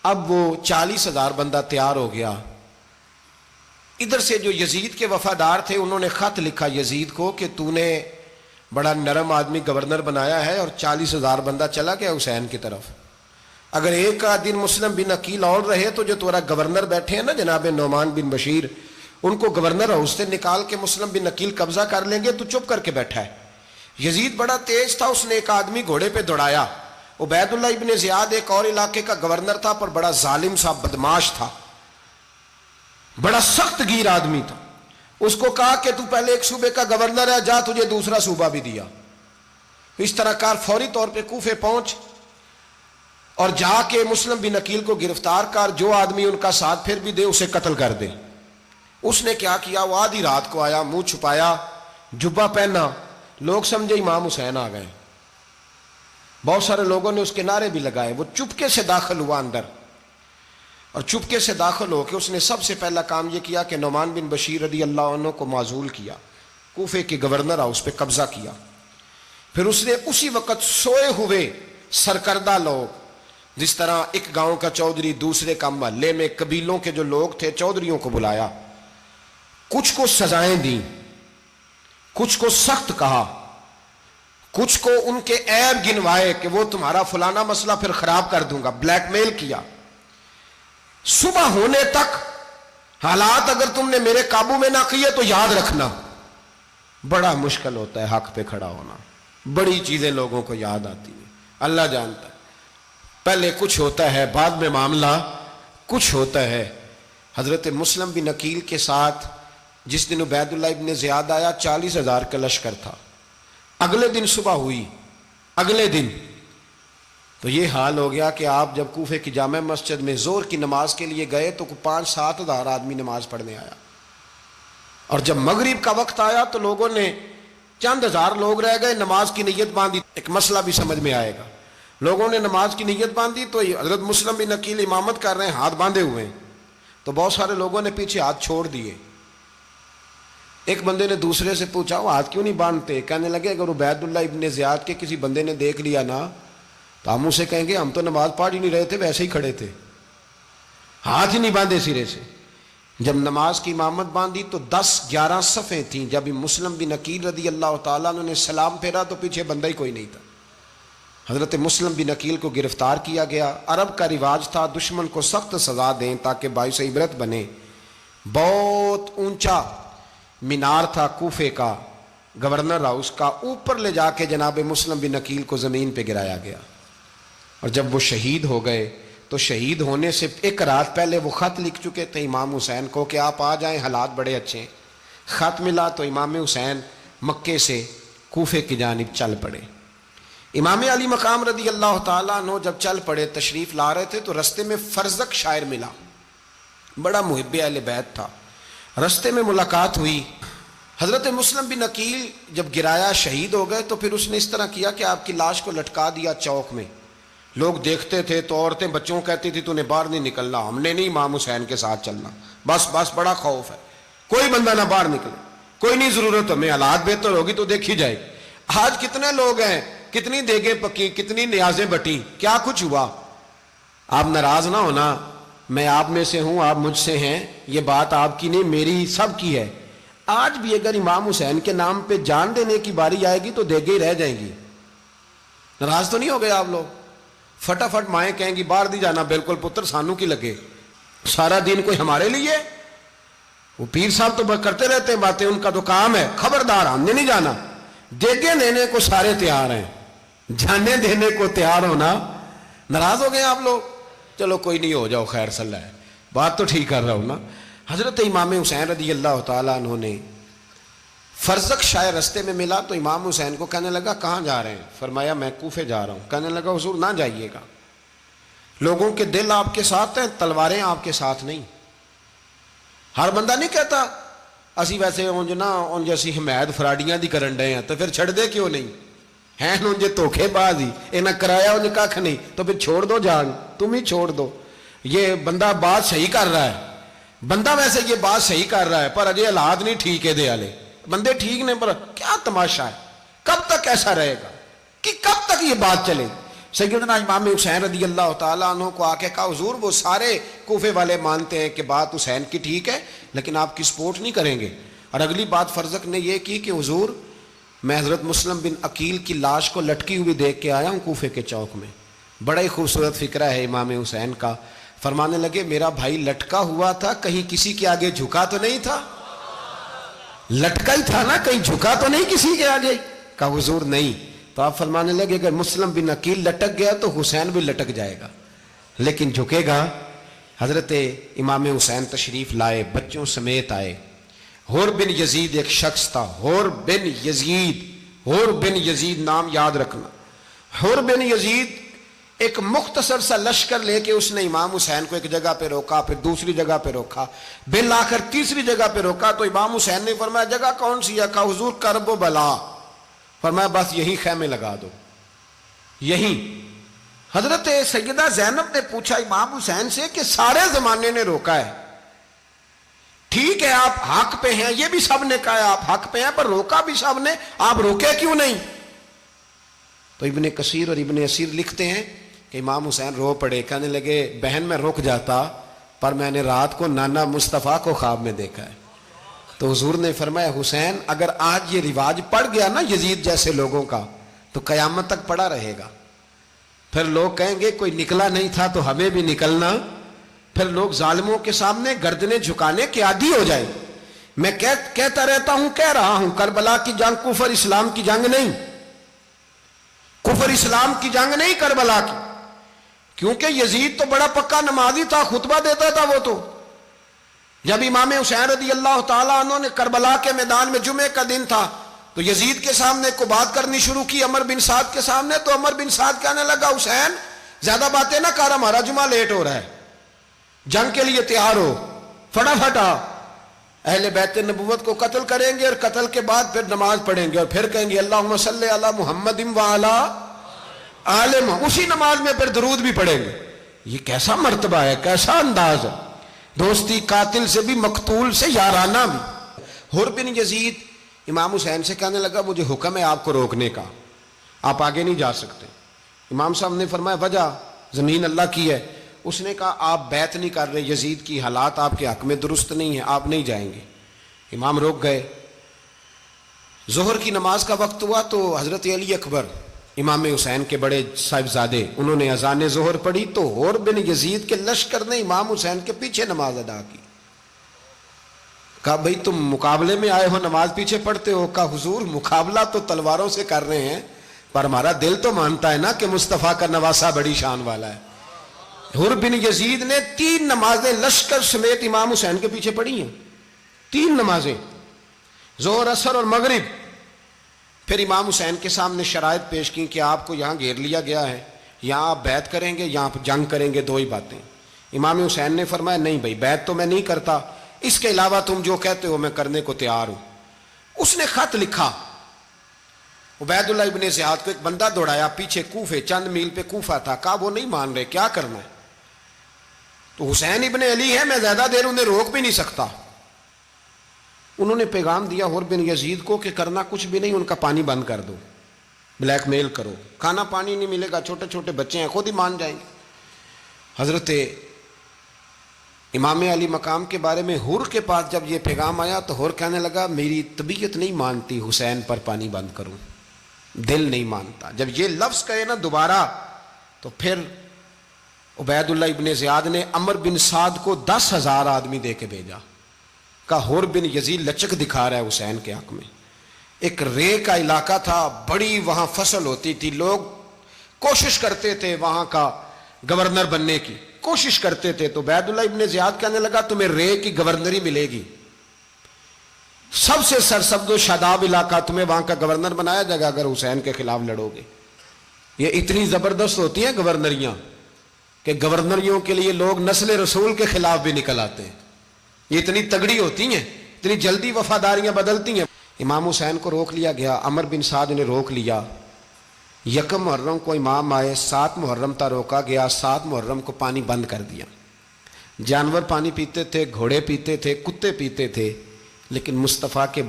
اب وہ 40,000 بندہ تیار ہو گیا۔ ادھر سے جو یزید کے وفادار تھے انہوں نے خط لکھا یزید کو کہ تو نے بڑا نرم آدمی گورنر بنایا ہے اور 40,000 بندہ چلا گیا حسین کی طرف، اگر ایک دن مسلم بن عقیل اور رہے تو جو تمہارا گورنر بیٹھے ہیں نا جناب نعمان بن بشیر، ان کو گورنر ہاؤس سے نکال کے مسلم بن عقیل قبضہ کر لیں گے، تو چپ کر کے بیٹھا ہے۔ یزید بڑا تیز تھا، اس نے ایک آدمی گھوڑے پہ دوڑایا۔ عبید اللہ ابن زیاد ایک اور علاقے کا گورنر تھا پر بڑا ظالم سا بدماش تھا، بڑا سخت گیر آدمی تھا۔ اس کو کہا کہ تو پہلے ایک صوبے کا گورنر ہے، جا تجھے دوسرا صوبہ بھی دیا۔ اس طرح کار فوری طور پہ کوفے پہنچ اور جا کے مسلم بن عقیل کو گرفتار کر، جو آدمی ان کا ساتھ پھر بھی دے اسے قتل کر دے۔ اس نے کیا کیا، وہ آدھی رات کو آیا، منہ چھپایا، جبہ پہنا، لوگ سمجھے امام حسین آ گئے۔ بہت سارے لوگوں نے اس کے نعرے بھی لگائے۔ وہ چپکے سے داخل ہوا اندر، اور چپکے سے داخل ہو کے اس نے سب سے پہلا کام یہ کیا کہ نعمان بن بشیر رضی اللہ عنہ کو معزول کیا، کوفے کے گورنر ہاؤس پہ قبضہ کیا۔ پھر اس نے اسی وقت سوئے ہوئے سرکردہ لوگ، جس طرح ایک گاؤں کا چودھری دوسرے کا محلے میں قبیلوں کے جو لوگ تھے چودھریوں کو بلایا، کچھ کو سزائیں دیں، کچھ کو سخت کہا، کچھ کو ان کے عیب گنوائے کہ وہ تمہارا فلانا مسئلہ پھر خراب کر دوں گا، بلیک میل کیا۔ صبح ہونے تک حالات اگر تم نے میرے قابو میں نہ کیے تو یاد رکھنا بڑا مشکل ہوتا ہے حق پہ کھڑا ہونا، بڑی چیزیں لوگوں کو یاد آتی ہیں، اللہ جانتا ہے۔ پہلے کچھ ہوتا ہے، بعد میں معاملہ کچھ ہوتا ہے۔ حضرت مسلم بن عقیل کے ساتھ جس دن عبید اللہ ابن زیاد آیا 40,000 کا لشکر تھا۔ اگلے دن صبح ہوئی، اگلے دن تو یہ حال ہو گیا کہ آپ جب کوفے کی جامع مسجد میں ظہر کی نماز کے لیے گئے تو 5-7 ہزار آدمی نماز پڑھنے آیا، اور جب مغرب کا وقت آیا تو لوگوں نے چند ہزار لوگ رہ گئے، نماز کی نیت باندھی۔ ایک مسئلہ بھی سمجھ میں آئے گا، لوگوں نے نماز کی نیت باندھی تو حضرت مسلم بن عقیل امامت کر رہے ہیں، ہاتھ باندھے ہوئے ہیں، تو بہت سارے لوگوں نے پیچھے ہاتھ چھوڑ دیے۔ ایک بندے نے دوسرے سے پوچھا وہ ہاتھ کیوں نہیں باندھتے؟ کہنے لگے اگر عبید اللہ ابن زیاد کے کسی بندے نے دیکھ لیا نا تو ہم اسے کہیں گے ہم تو نماز پڑھ ہی نہیں رہے تھے، ویسے ہی کھڑے تھے، ہاتھ ہی نہیں باندھے سرے سے۔ جب نماز کی امامت باندھی تو 10-11 صفیں تھیں۔ جب مسلم بن عقیل رضی اللہ تعالیٰ نے سلام پھیرا تو پیچھے بندہ ہی کوئی نہیں تھا، حضرت مسلم بن عقیل کو گرفتار کیا گیا. عرب کا رواج تھا دشمن کو سخت سزا دیں تاکہ باعث عبرت بنے. بہت اونچا مینار تھا کوفے کا، گورنر ہاؤس کا، اوپر لے جا کے جناب مسلم بن عقیل کو زمین پہ گرایا گیا. اور جب وہ شہید ہو گئے تو شہید ہونے سے ایک رات پہلے وہ خط لکھ چکے تھے امام حسین کو کہ آپ آ جائیں، حالات بڑے اچھے ہیں. خط ملا تو امام حسین مکے سے کوفے کی جانب چل پڑے. امام علی مقام رضی اللہ تعالیٰ عنہ جب چل پڑے تشریف لا رہے تھے تو رستے میں فرزق شاعر ملا، بڑا محب اہل بیت تھا. رستے میں ملاقات ہوئی. حضرت مسلم بن عقیل جب گرایا شہید ہو گئے تو پھر اس نے اس طرح کیا کہ آپ کی لاش کو لٹکا دیا چوک میں. لوگ دیکھتے تھے تو عورتیں بچوں کہتی تھی تو نے باہر نہیں نکلنا، ہم نے نہیں امام حسین کے ساتھ چلنا، بس بڑا خوف ہے، کوئی بندہ نہ باہر نکلے، کوئی نہیں ضرورت ہمیں، حالات بہتر ہوگی تو دیکھی جائے. آج کتنے لوگ ہیں، کتنی دیگیں پکی، کتنی نیازیں بٹی، کیا کچھ ہوا. آپ ناراض نہ ہونا، میں آپ میں سے ہوں، آپ مجھ سے ہیں، یہ بات آپ کی نہیں میری سب کی ہے. آج بھی اگر امام حسین کے نام پہ جان دینے کی باری آئے گی تو دیگیں رہ جائیں گی. ناراض تو نہیں ہو گئے آپ لوگ؟ فٹافٹ مائیں کہیں گی باہر دی جانا، بالکل پتر سانو کی لگے، سارا دن کوئی ہمارے لیے. وہ پیر صاحب تو کرتے رہتے ہیں باتیں، ان کا تو کام ہے. خبردار ہم نے نہیں جانا. دیگیں دینے کو سارے تیار ہیں، جانے دینے کو تیار ہونا. ناراض ہو گئے آپ لوگ؟ چلو کوئی نہیں، ہو جاؤ، خیر صلی اللہ ہے، بات تو ٹھیک کر رہا ہوں نا. حضرت امام حسین رضی اللہ تعالیٰ عنہ نے فرزق شاعر رستے میں ملا تو امام حسین کو کہنے لگا کہاں جا رہے ہیں؟ فرمایا میں کوفے جا رہا ہوں. کہنے لگا حضور نہ جائیے گا، لوگوں کے دل آپ کے ساتھ ہیں، تلواریں آپ کے ساتھ نہیں. ہر بندہ نہیں کہتا اسی ویسے انج اسی حمایت فراڈیاں دی کرن ڈے ہیں تو پھر چھڑ دے کیوں نہیں ہیں؟ انجے دھوکھے باز ہی انہیں کرایا انہیں کھ نہیں تو پھر چھوڑ دو، جان تم ہی چھوڑ دو. یہ بندہ بات صحیح کر رہا ہے، بندہ ویسے یہ بات صحیح کر رہا ہے پر اجے حالات نہیں ٹھیک ہے، دے والے بندے ٹھیک نہیں، پر کیا تماشا ہے، کب تک ایسا رہے گا کہ کب تک یہ بات چلے. سیدنا امام حسین رضی اللہ تعالیٰ عنہ کو آ کے کہا حضور وہ سارے کوفے والے مانتے ہیں کہ بات حسین کی ٹھیک ہے لیکن آپ کی سپورٹ نہیں کریں گے. اور اگلی بات فرزق نے یہ کی کہ حضور میں حضرت مسلم بن عقیل کی لاش کو لٹکی ہوئی دیکھ کے آیا ہوں کوفے کے چوک میں. بڑا ہی خوبصورت فکرہ ہے امام حسین کا. فرمانے لگے میرا بھائی لٹکا ہوا تھا، کہیں کسی کے آگے جھکا تو نہیں تھا؟ لٹکا ہی تھا نا، کہیں جھکا تو نہیں کسی کے آگے؟ کہا حضور نہیں. تو آپ فرمانے لگے اگر مسلم بن عقیل لٹک گیا تو حسین بھی لٹک جائے گا لیکن جھکے گا. حضرت امام حسین تشریف لائے، بچوں سمیت آئے. حور بن یزید ایک شخص تھا، حور بن یزید نام یاد رکھنا. حور بن یزید ایک مختصر سا لشکر لے کے اس نے امام حسین کو ایک جگہ پہ روکا، پھر دوسری جگہ پہ روکا، بالآخر تیسری جگہ پہ روکا. تو امام حسین نے فرمایا جگہ کون سی ہے؟ کہا حضور کرب و بلا. فرمایا بس یہی خیمے لگا دو، یہی. حضرت سیدہ زینب نے پوچھا امام حسین سے کہ سارے زمانے نے روکا ہے، ٹھیک ہے آپ حق پہ ہیں، یہ بھی سب نے کہا آپ حق پہ ہیں، پر روکا بھی سب نے، آپ روکے کیوں نہیں؟ تو ابن کثیر اور ابن اسیر لکھتے ہیں کہ امام حسین رو پڑے، کہنے لگے بہن میں رک جاتا پر میں نے رات کو نانا مصطفیٰ کو خواب میں دیکھا ہے. تو حضور نے فرمایا حسین اگر آج یہ رواج پڑ گیا نا یزید جیسے لوگوں کا تو قیامت تک پڑا رہے گا. پھر لوگ کہیں گے کوئی نکلا نہیں تھا تو ہمیں بھی نکلنا. پھر لوگ ظالموں کے سامنے گردنیں جھکانے کے عادی ہو جائیں. میں کہتا رہتا ہوں، کہہ رہا ہوں، کربلا کی جنگ کفر اسلام کی جنگ نہیں، کفر اسلام کی جنگ نہیں کربلا کی. کیونکہ یزید تو بڑا پکا نمازی تھا، خطبہ دیتا تھا. وہ تو جب امام حسین رضی اللہ تعالیٰ عنہ نے کربلا کے میدان میں جمعے کا دن تھا تو یزید کے سامنے کو بات کرنی شروع کی، عمر بن سعد کے سامنے. تو عمر بن سعد کہنے لگا حسین زیادہ باتیں نہ کر، ہمارا جمعہ لیٹ ہو رہا ہے، جنگ کے لیے تیار ہو، فٹافٹ آ. اہل بیت نبوت کو قتل کریں گے اور قتل کے بعد پھر نماز پڑھیں گے اور پھر کہیں گے اللہم صلی علی محمد وعلی آل محمد، اسی نماز میں پھر درود بھی پڑھیں گے. یہ کیسا مرتبہ ہے، کیسا انداز ہے، دوستی قاتل سے بھی مقتول سے یارانہ بھی. حر بن یزید امام حسین سے کہنے لگا مجھے حکم ہے آپ کو روکنے کا، آپ آگے نہیں جا سکتے. امام صاحب نے فرمایا وجہ زمین اللہ کی ہے. اس نے کہا آپ بیعت نہیں کر رہے، یزید کی حالات آپ کے حق میں درست نہیں ہیں، آپ نہیں جائیں گے. امام روک گئے. ظہر کی نماز کا وقت ہوا تو حضرت علی اکبر امام حسین کے بڑے صاحبزادے، انہوں نے اذان ظہر پڑھی تو ہور بن یزید کے لشکر نے امام حسین کے پیچھے نماز ادا کی. کہا بھئی تم مقابلے میں آئے ہو نماز پیچھے پڑھتے ہو؟ کہا حضور مقابلہ تو تلواروں سے کر رہے ہیں پر ہمارا دل تو مانتا ہے نا کہ مصطفیٰ کا نواسہ بڑی شان والا ہے. حر بن یزید نے 3 نمازیں لشکر سمیت امام حسین کے پیچھے پڑھی ہیں. 3 نمازیں، ظہر اثر اور مغرب. پھر امام حسین کے سامنے شرائط پیش کی کہ آپ کو یہاں گھیر لیا گیا ہے، یہاں آپ بیعت کریں گے، یہاں جنگ کریں گے، 2 ہی باتیں. امام حسین نے فرمایا نہیں بھائی بیعت تو میں نہیں کرتا، اس کے علاوہ تم جو کہتے ہو میں کرنے کو تیار ہوں. اس نے خط لکھا. عبید اللہ ابن زیاد کو ایک بندہ دوڑایا پیچھے، کوفے چند میل پہ کوفہ تھا. کہا وہ نہیں مان رہے، کیا کرنا ہے؟ تو حسین ابن علی ہے، میں زیادہ دیر انہیں روک بھی نہیں سکتا. انہوں نے پیغام دیا حر بن یزید کو کہ کرنا کچھ بھی نہیں، ان کا پانی بند کر دو، بلیک میل کرو، کھانا پانی نہیں ملے گا، چھوٹے چھوٹے بچے ہیں خود ہی مان جائیں گے. حضرت امام علی مقام کے بارے میں حر کے پاس جب یہ پیغام آیا تو حر کہنے لگا میری طبیعت نہیں مانتی حسین پر پانی بند کروں، دل نہیں مانتا. جب یہ لفظ کہے نا دوبارہ تو پھر عبید اللہ ابن زیاد نے عمر بن سعد کو 10,000 آدمی دے کے بھیجا. کہا حر بن یزید لچک دکھا رہا ہے حسین کے حق میں. ایک رے کا علاقہ تھا، بڑی وہاں فصل ہوتی تھی، لوگ کوشش کرتے تھے وہاں کا گورنر بننے کی، کوشش کرتے تھے. تو عبید اللہ ابن زیاد کہنے لگا تمہیں رے کی گورنری ملے گی، سب سے سرسبز و شاداب علاقہ، تمہیں وہاں کا گورنر بنایا جائے گا اگر حسین کے خلاف لڑو گے. یہ اتنی زبردست ہوتی ہیں گورنریاں کہ گورنریوں کے لیے لوگ نسل رسول کے خلاف بھی نکل آتے ہیں. یہ اتنی تگڑی ہوتی ہیں، اتنی جلدی وفاداریاں بدلتی ہیں. امام حسین کو روک لیا گیا، عمر بن سعد نے روک لیا. 1 محرم کو امام آئے، 7 محرم تا روکا گیا، 7 محرم کو پانی بند کر دیا. جانور پانی پیتے تھے، گھوڑے پیتے تھے، کتے پیتے تھے، لیکن مصطفیٰ کے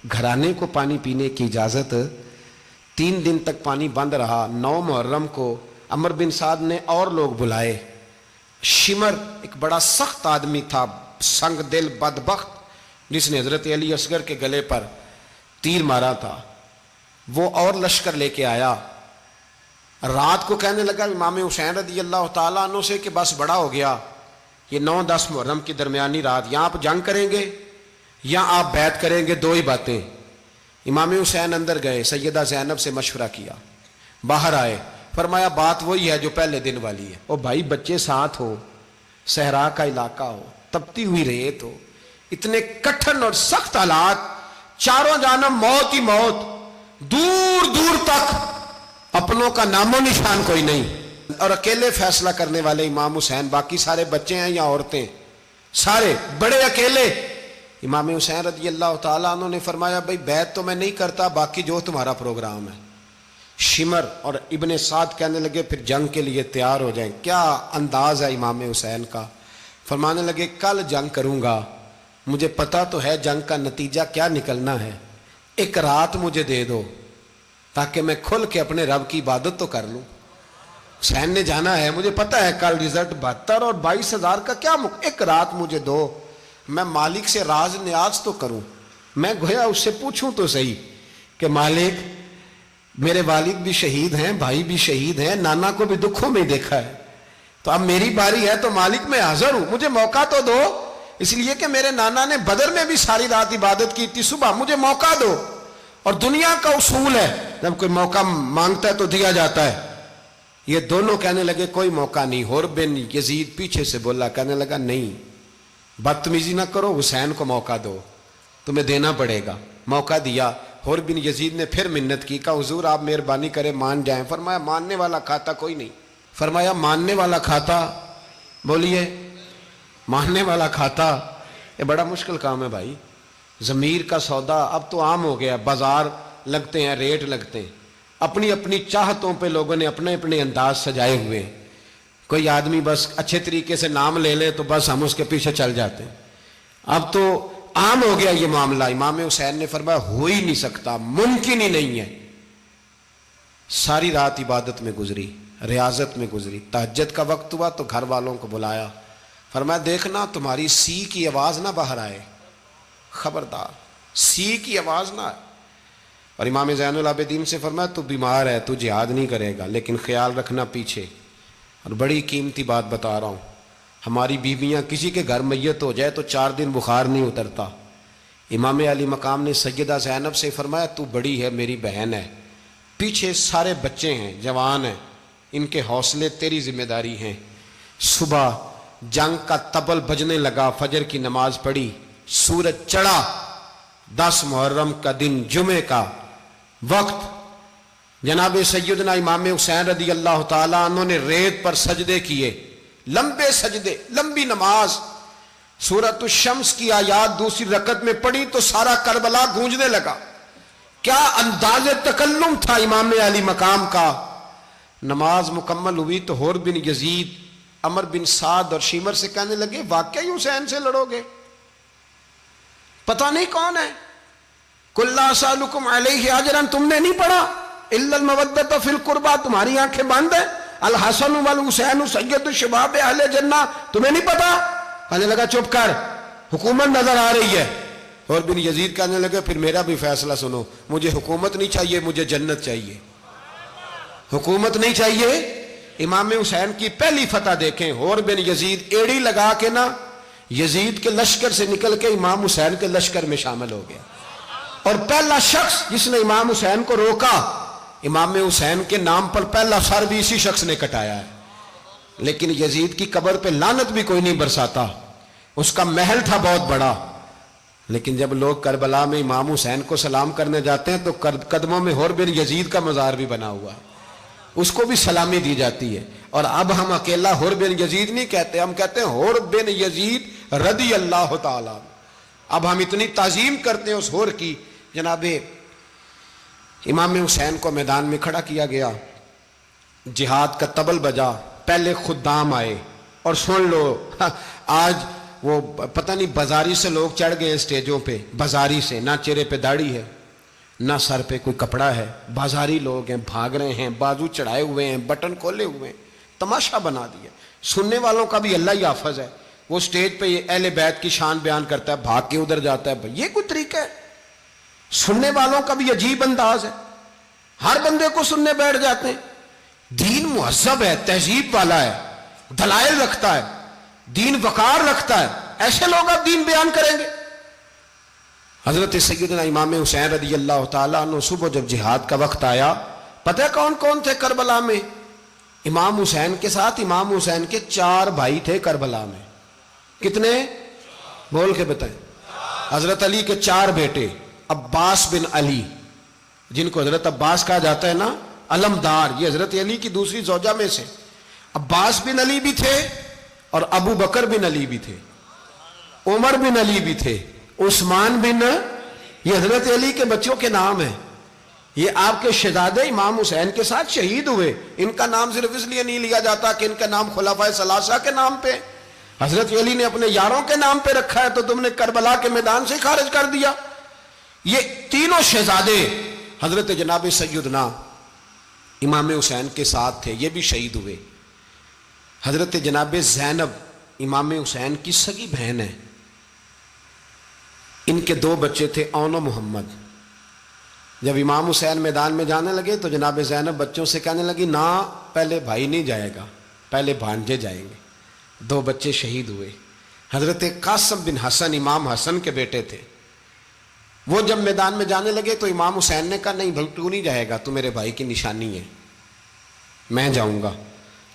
گھرانے کو پانی پینے کی اجازت. 3 دن تک پانی بند رہا. 9 محرم کو عمر بن سعد نے اور لوگ بلائے. شمر ایک بڑا سخت آدمی تھا، سنگ دل بدبخت، جس نے حضرت علی اصغر کے گلے پر تیر مارا تھا، وہ اور لشکر لے کے آیا. رات کو کہنے لگا امام حسین رضی اللہ تعالیٰ عنہ سے کہ بس بڑا ہو گیا، یہ 9-10 محرم کی درمیانی رات، یہاں آپ جنگ کریں گے یا آپ بیعت کریں گے، 2 ہی باتیں. امام حسین اندر گئے، سیدہ زینب سے مشورہ کیا، باہر آئے، فرمایا بات وہی ہے جو پہلے دن والی ہے. او بھائی بچے ساتھ ہو، صحرا کا علاقہ ہو، تپتی ہوئی ریت ہو، اتنے کٹھن اور سخت حالات، چاروں جانب موت ہی موت، دور دور تک اپنوں کا نام و نشان کوئی نہیں، اور اکیلے فیصلہ کرنے والے امام حسین، باقی سارے بچے ہیں یا عورتیں، سارے بڑے اکیلے. امام حسین رضی اللہ تعالیٰ عنہ نے فرمایا بھائی بیعت تو میں نہیں کرتا، باقی جو تمہارا پروگرام ہے. شمر اور ابن سعد کہنے لگے پھر جنگ کے لیے تیار ہو جائیں. کیا انداز ہے امام حسین کا. فرمانے لگے کل جنگ کروں گا، مجھے پتا تو ہے جنگ کا نتیجہ کیا نکلنا ہے، 1 رات مجھے دے دو تاکہ میں کھل کے اپنے رب کی عبادت تو کر لوں. حسین نے جانا ہے، مجھے پتا ہے کل رزلٹ 72 اور 22,000 کا کیا 1 رات مجھے دو، میں مالک سے راز نیاز تو کروں. میں گویا اس سے پوچھوں تو صحیح کہ مالک میرے والد بھی شہید ہیں، بھائی بھی شہید ہیں، نانا کو بھی دکھوں میں دیکھا ہے، تو اب میری باری ہے تو مالک میں حاضر ہوں، مجھے موقع تو دو. اس لیے کہ میرے نانا نے بدر میں بھی ساری رات عبادت کی تھی، صبح مجھے موقع دو. اور دنیا کا اصول ہے جب کوئی موقع مانگتا ہے تو دیا جاتا ہے. یہ دونوں کہنے لگے کوئی موقع نہیں. حر بن یزید پیچھے سے بولا، کہنے لگا نہیں بدتمیزی نہ کرو، حسین کو موقع دو، تمہیں دینا پڑے گا. موقع دیا. حر بن یزید نے پھر منت کی، کہا حضور آپ مہربانی کریں مان جائیں. فرمایا ماننے والا کھاتا کوئی نہیں. فرمایا ماننے والا کھاتا، بولیے ماننے والا کھاتا. یہ بڑا مشکل کام ہے بھائی. ضمیر کا سودا اب تو عام ہو گیا، بازار لگتے ہیں، ریٹ لگتے ہیں، اپنی اپنی چاہتوں پہ لوگوں نے اپنے اپنے انداز سجائے ہوئے ہیں. کوئی آدمی بس اچھے طریقے سے نام لے لے تو بس ہم اس کے پیچھے چل جاتے ہیں. اب تو عام ہو گیا یہ معاملہ. امام حسین نے فرمایا ہو ہی نہیں سکتا، ممکن ہی نہیں ہے. ساری رات عبادت میں گزری، ریاضت میں گزری. تہجد کا وقت ہوا تو گھر والوں کو بلایا. فرمایا دیکھنا تمہاری سی کی آواز نہ باہر آئے، خبردار سی کی آواز نہ آئے. اور امام زین العابدین سے فرمایا تو بیمار ہے، تو جہاد نہیں کرے گا، لیکن خیال رکھنا پیچھے۔ اور بڑی قیمتی بات بتا رہا ہوں، ہماری بیویاں کسی کے گھر میت ہو جائے تو 4 دن بخار نہیں اترتا۔ امام علی مقام نے سیدہ زینب سے فرمایا تو بڑی ہے، میری بہن ہے، پیچھے سارے بچے ہیں، جوان ہیں، ان کے حوصلے تیری ذمہ داری ہیں۔ صبح جنگ کا طبل بجنے لگا، فجر کی نماز پڑھی، سورج چڑھا، 10 محرم کا دن، جمعے کا وقت، جناب سیدنا امام حسین رضی اللہ تعالیٰ عنہ نے ریت پر سجدے کیے، لمبے سجدے، لمبی نماز، سورۃ الشمس کی آیات دوسری رکعت میں پڑھی تو سارا کربلا گونجنے لگا۔ کیا انداز تکلم تھا امام علی مقام کا۔ نماز مکمل ہوئی تو حور بن یزید، عمر بن سعد اور شیمر سے کہنے لگے واقعی حسین سے لڑو گے؟ پتہ نہیں کون ہے۔ قل لا اسألکم علیہ اجرا، تم نے نہیں پڑھا؟ الا المودۃ فی القربى، تمہاری آنکھیں بند ہیں۔ الحسن والحسین سید الشباب اہل جنہ، تمہیں نہیں پتا؟ کہنے لگا چپ کر، حکومت نظر آ رہی ہے۔ اور بن یزید کہنے لگے پھر میرا بھی فیصلہ سنو، مجھے حکومت نہیں چاہیے، مجھے جنت چاہیے۔ حکومت نہیں چاہیے۔ امام حسین کی پہلی فتح دیکھیں، اور بن یزید ایڑی لگا کے نا یزید کے لشکر سے نکل کے امام حسین کے لشکر میں شامل ہو گیا، اور پہلا شخص جس نے امام حسین کو روکا، امام حسین کے نام پر پہلا سر بھی اسی شخص نے کٹایا ہے۔ لیکن یزید کی قبر پہ لعنت بھی کوئی نہیں برساتا، اس کا محل تھا بہت بڑا، لیکن جب لوگ کربلا میں امام حسین کو سلام کرنے جاتے ہیں تو قدموں میں حور بن یزید کا مزار بھی بنا ہوا ہے، اس کو بھی سلامی دی جاتی ہے۔ اور اب ہم اکیلا حور بن یزید نہیں کہتے، ہم کہتے ہیں حور بن یزید رضی اللہ تعالیٰ۔ اب ہم اتنی تعظیم کرتے ہیں اس حور کی۔ جناب امام حسین کو میدان میں کھڑا کیا گیا، جہاد کا طبل بجا، پہلے خدام آئے، اور سن لو آج وہ پتہ نہیں بازاری سے لوگ چڑھ گئے ہیں سٹیجوں پہ، بازاری سے، نہ چہرے پہ داڑھی ہے، نہ سر پہ کوئی کپڑا ہے، بازاری لوگ ہیں، بھاگ رہے ہیں، بازو چڑھائے ہوئے ہیں، بٹن کھولے ہوئے ہیں، تماشا بنا دیا۔ سننے والوں کا بھی اللہ ہی حافظ ہے، وہ سٹیج پہ اہل بیت کی شان بیان کرتا ہے، بھاگ کے ادھر جاتا ہے، یہ کوئی طریقہ ہے؟ سننے والوں کا بھی عجیب انداز ہے، ہر بندے کو سننے بیٹھ جاتے ہیں۔ دین مہذب ہے، تہذیب والا ہے، دلائل رکھتا ہے، دین وقار رکھتا ہے، ایسے لوگ اب دین بیان کریں گے؟ حضرت سیدنا امام حسین رضی اللہ تعالیٰ عنہ صبح جب جہاد کا وقت آیا، پتہ ہے کون کون تھے کربلا میں؟ امام حسین کے ساتھ امام حسین کے 4 بھائی تھے کربلا میں۔ کتنے؟ بول کے بتائیں۔ حضرت علی کے 4 بیٹے، عباس بن علی، جن کو حضرت عباس کہا جاتا ہے نا، علمدار، یہ حضرت علی کی دوسری زوجہ میں سے عباس بن علی بھی تھے، اور ابو بکر بن علی بھی تھے، عمر بن علی بھی تھے، عثمان بن، یہ حضرت علی کے بچوں کے نام ہیں۔ یہ آپ کے شہزادے امام حسین کے ساتھ شہید ہوئے، ان کا نام صرف اس لیے نہیں لیا جاتا کہ ان کا نام خلفائے ثلاثہ کے نام پہ، حضرت علی نے اپنے یاروں کے نام پہ رکھا ہے، تو تم نے کربلا کے میدان سے خارج کر دیا۔ یہ تینوں شہزادے حضرت جناب سیدنا امام حسین کے ساتھ تھے، یہ بھی شہید ہوئے۔ حضرت جناب زینب امام حسین کی سگی بہن ہے، ان کے 2 بچے تھے، اون و محمد۔ جب امام حسین میدان میں جانے لگے تو جناب زینب بچوں سے کہنے لگی نہ، پہلے بھائی نہیں جائے گا، پہلے بھانجے جائیں گے۔ 2 بچے شہید ہوئے۔ حضرت قاسم بن حسن امام حسن کے بیٹے تھے، وہ جب میدان میں جانے لگے تو امام حسین نے کہا نہیں بھائی تو نہیں جائے گا، تو میرے بھائی کی نشانی ہے، میں جاؤں گا۔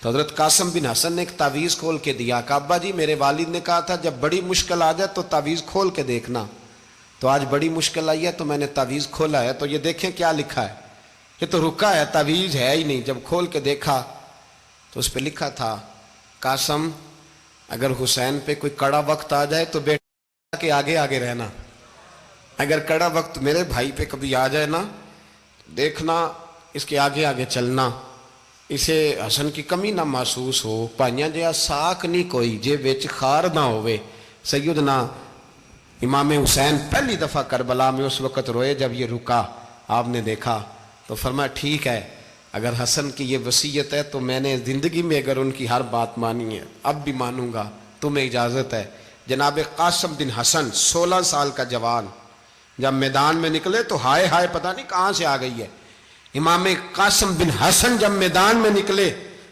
تو حضرت قاسم بن حسن نے ایک تعویذ کھول کے دیا کہ ابا جی میرے والد نے کہا تھا جب بڑی مشکل آ جائے تو تعویذ کھول کے دیکھنا، تو آج بڑی مشکل آئی ہے تو میں نے تعویذ کھولا ہے، تو یہ دیکھیں کیا لکھا ہے، یہ تو رکا ہے، تعویذ ہے ہی نہیں۔ جب کھول کے دیکھا تو اس پہ لکھا تھا قاسم اگر حسین پہ کوئی کڑا وقت آ جائے تو بیٹا کے آگے آگے رہنا، اگر کڑا وقت میرے بھائی پہ کبھی آ جائے نا، دیکھنا اس کے آگے آگے چلنا، اسے حسن کی کمی نہ محسوس ہو، پائیاں جہاں ساکھ نہیں کوئی جے وچ خار نہ ہوئے۔ سیدنا امام حسین پہلی دفعہ کربلا میں اس وقت روئے جب یہ رکا، آپ نے دیکھا تو فرمایا ٹھیک ہے، اگر حسن کی یہ وصیت ہے تو میں نے زندگی میں اگر ان کی ہر بات مانی ہے اب بھی مانوں گا، تمہیں اجازت ہے۔ جناب قاسم بن حسن 16 سال کا جوان، جب میدان میں نکلے تو ہائے ہائے پتہ نہیں کہاں سے آ گئی ہے. امام قاسم بن حسن جب میدان میں نکلے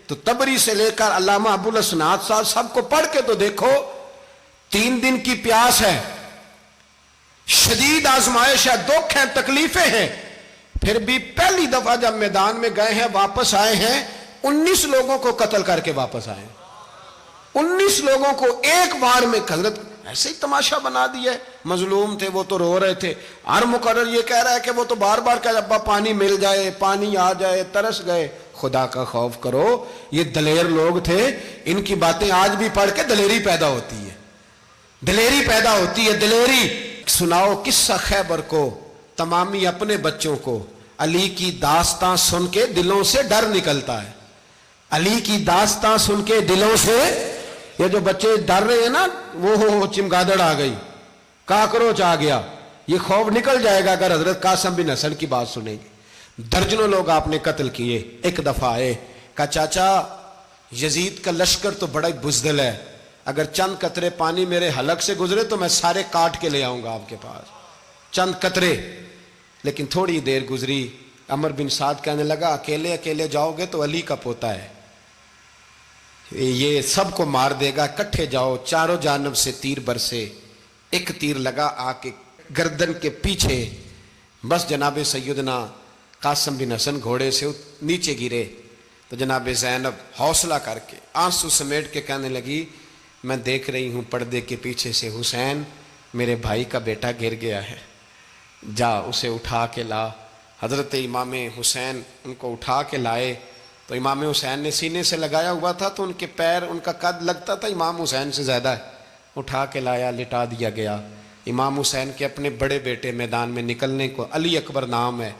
تو تبری سے لے کر علامہ ابو الاسناد صاحب سب کو پڑھ کے تو دیکھو. 3 دن کی پیاس ہے, شدید آزمائش ہے, دکھ ہیں, تکلیفیں ہیں, پھر بھی پہلی دفعہ جب میدان میں گئے ہیں واپس آئے ہیں 19 لوگوں کو قتل کر کے واپس آئے. 19 لوگوں کو ایک بار میں. حضرت ایسے ہی تماشا بنا دیا ہے. مظلوم تھے وہ تو رو رہے تھے. ہر مقرر یہ کہہ رہا ہے کہ وہ تو بار بار کہ ابا پانی مل جائے, پانی آ جائے, ترس گئے. خدا کا خوف کرو, یہ دلیر لوگ تھے. ان کی باتیں آج بھی پڑھ کے دلیری پیدا ہوتی ہے, دلیری پیدا ہوتی ہے, دلیری. سناؤ قصہ خیبر کو تمامی اپنے بچوں کو. علی کی داستان سن کے دلوں سے ڈر نکلتا ہے. علی کی داستان سن کے دلوں سے, یہ جو بچے ڈر رہے ہیں نا, وہ چمگادڑ آ گئی, کاکروچ آ گیا, یہ خوف نکل جائے گا اگر حضرت قاسم بن حسن کی بات سنیں گے. درجنوں لوگ آپ نے قتل کیے. ایک دفعہ آئے, کہا چاچا یزید کا لشکر تو بڑا بزدل ہے, اگر چند قطرے پانی میرے حلق سے گزرے تو میں سارے کاٹ کے لے آؤں گا آپ کے پاس, چند قطرے. لیکن تھوڑی دیر گزری, عمر بن سعد کہنے لگا اکیلے اکیلے جاؤ گے تو علی کا پوتا ہے, یہ سب کو مار دے گا, کٹھے جاؤ. چاروں جانب سے تیر برسے, ایک تیر لگا آ کے گردن کے پیچھے. بس جناب سیدنا قاسم بن حسن گھوڑے سے نیچے گرے تو جناب زینب حوصلہ کر کے آنسو سمیٹ کے کہنے لگی میں دیکھ رہی ہوں پردے کے پیچھے سے حسین میرے بھائی کا بیٹا گر گیا ہے, جا اسے اٹھا کے لا. حضرت امام حسین ان کو اٹھا کے لائے تو امام حسین نے سینے سے لگایا ہوا تھا تو ان کے پیر, ان کا قد لگتا تھا امام حسین سے زیادہ ہے. اٹھا کے لایا, لٹا دیا گیا. امام حسین کے اپنے بڑے بیٹے میدان میں نکلنے کو, علی اکبر نام ہے.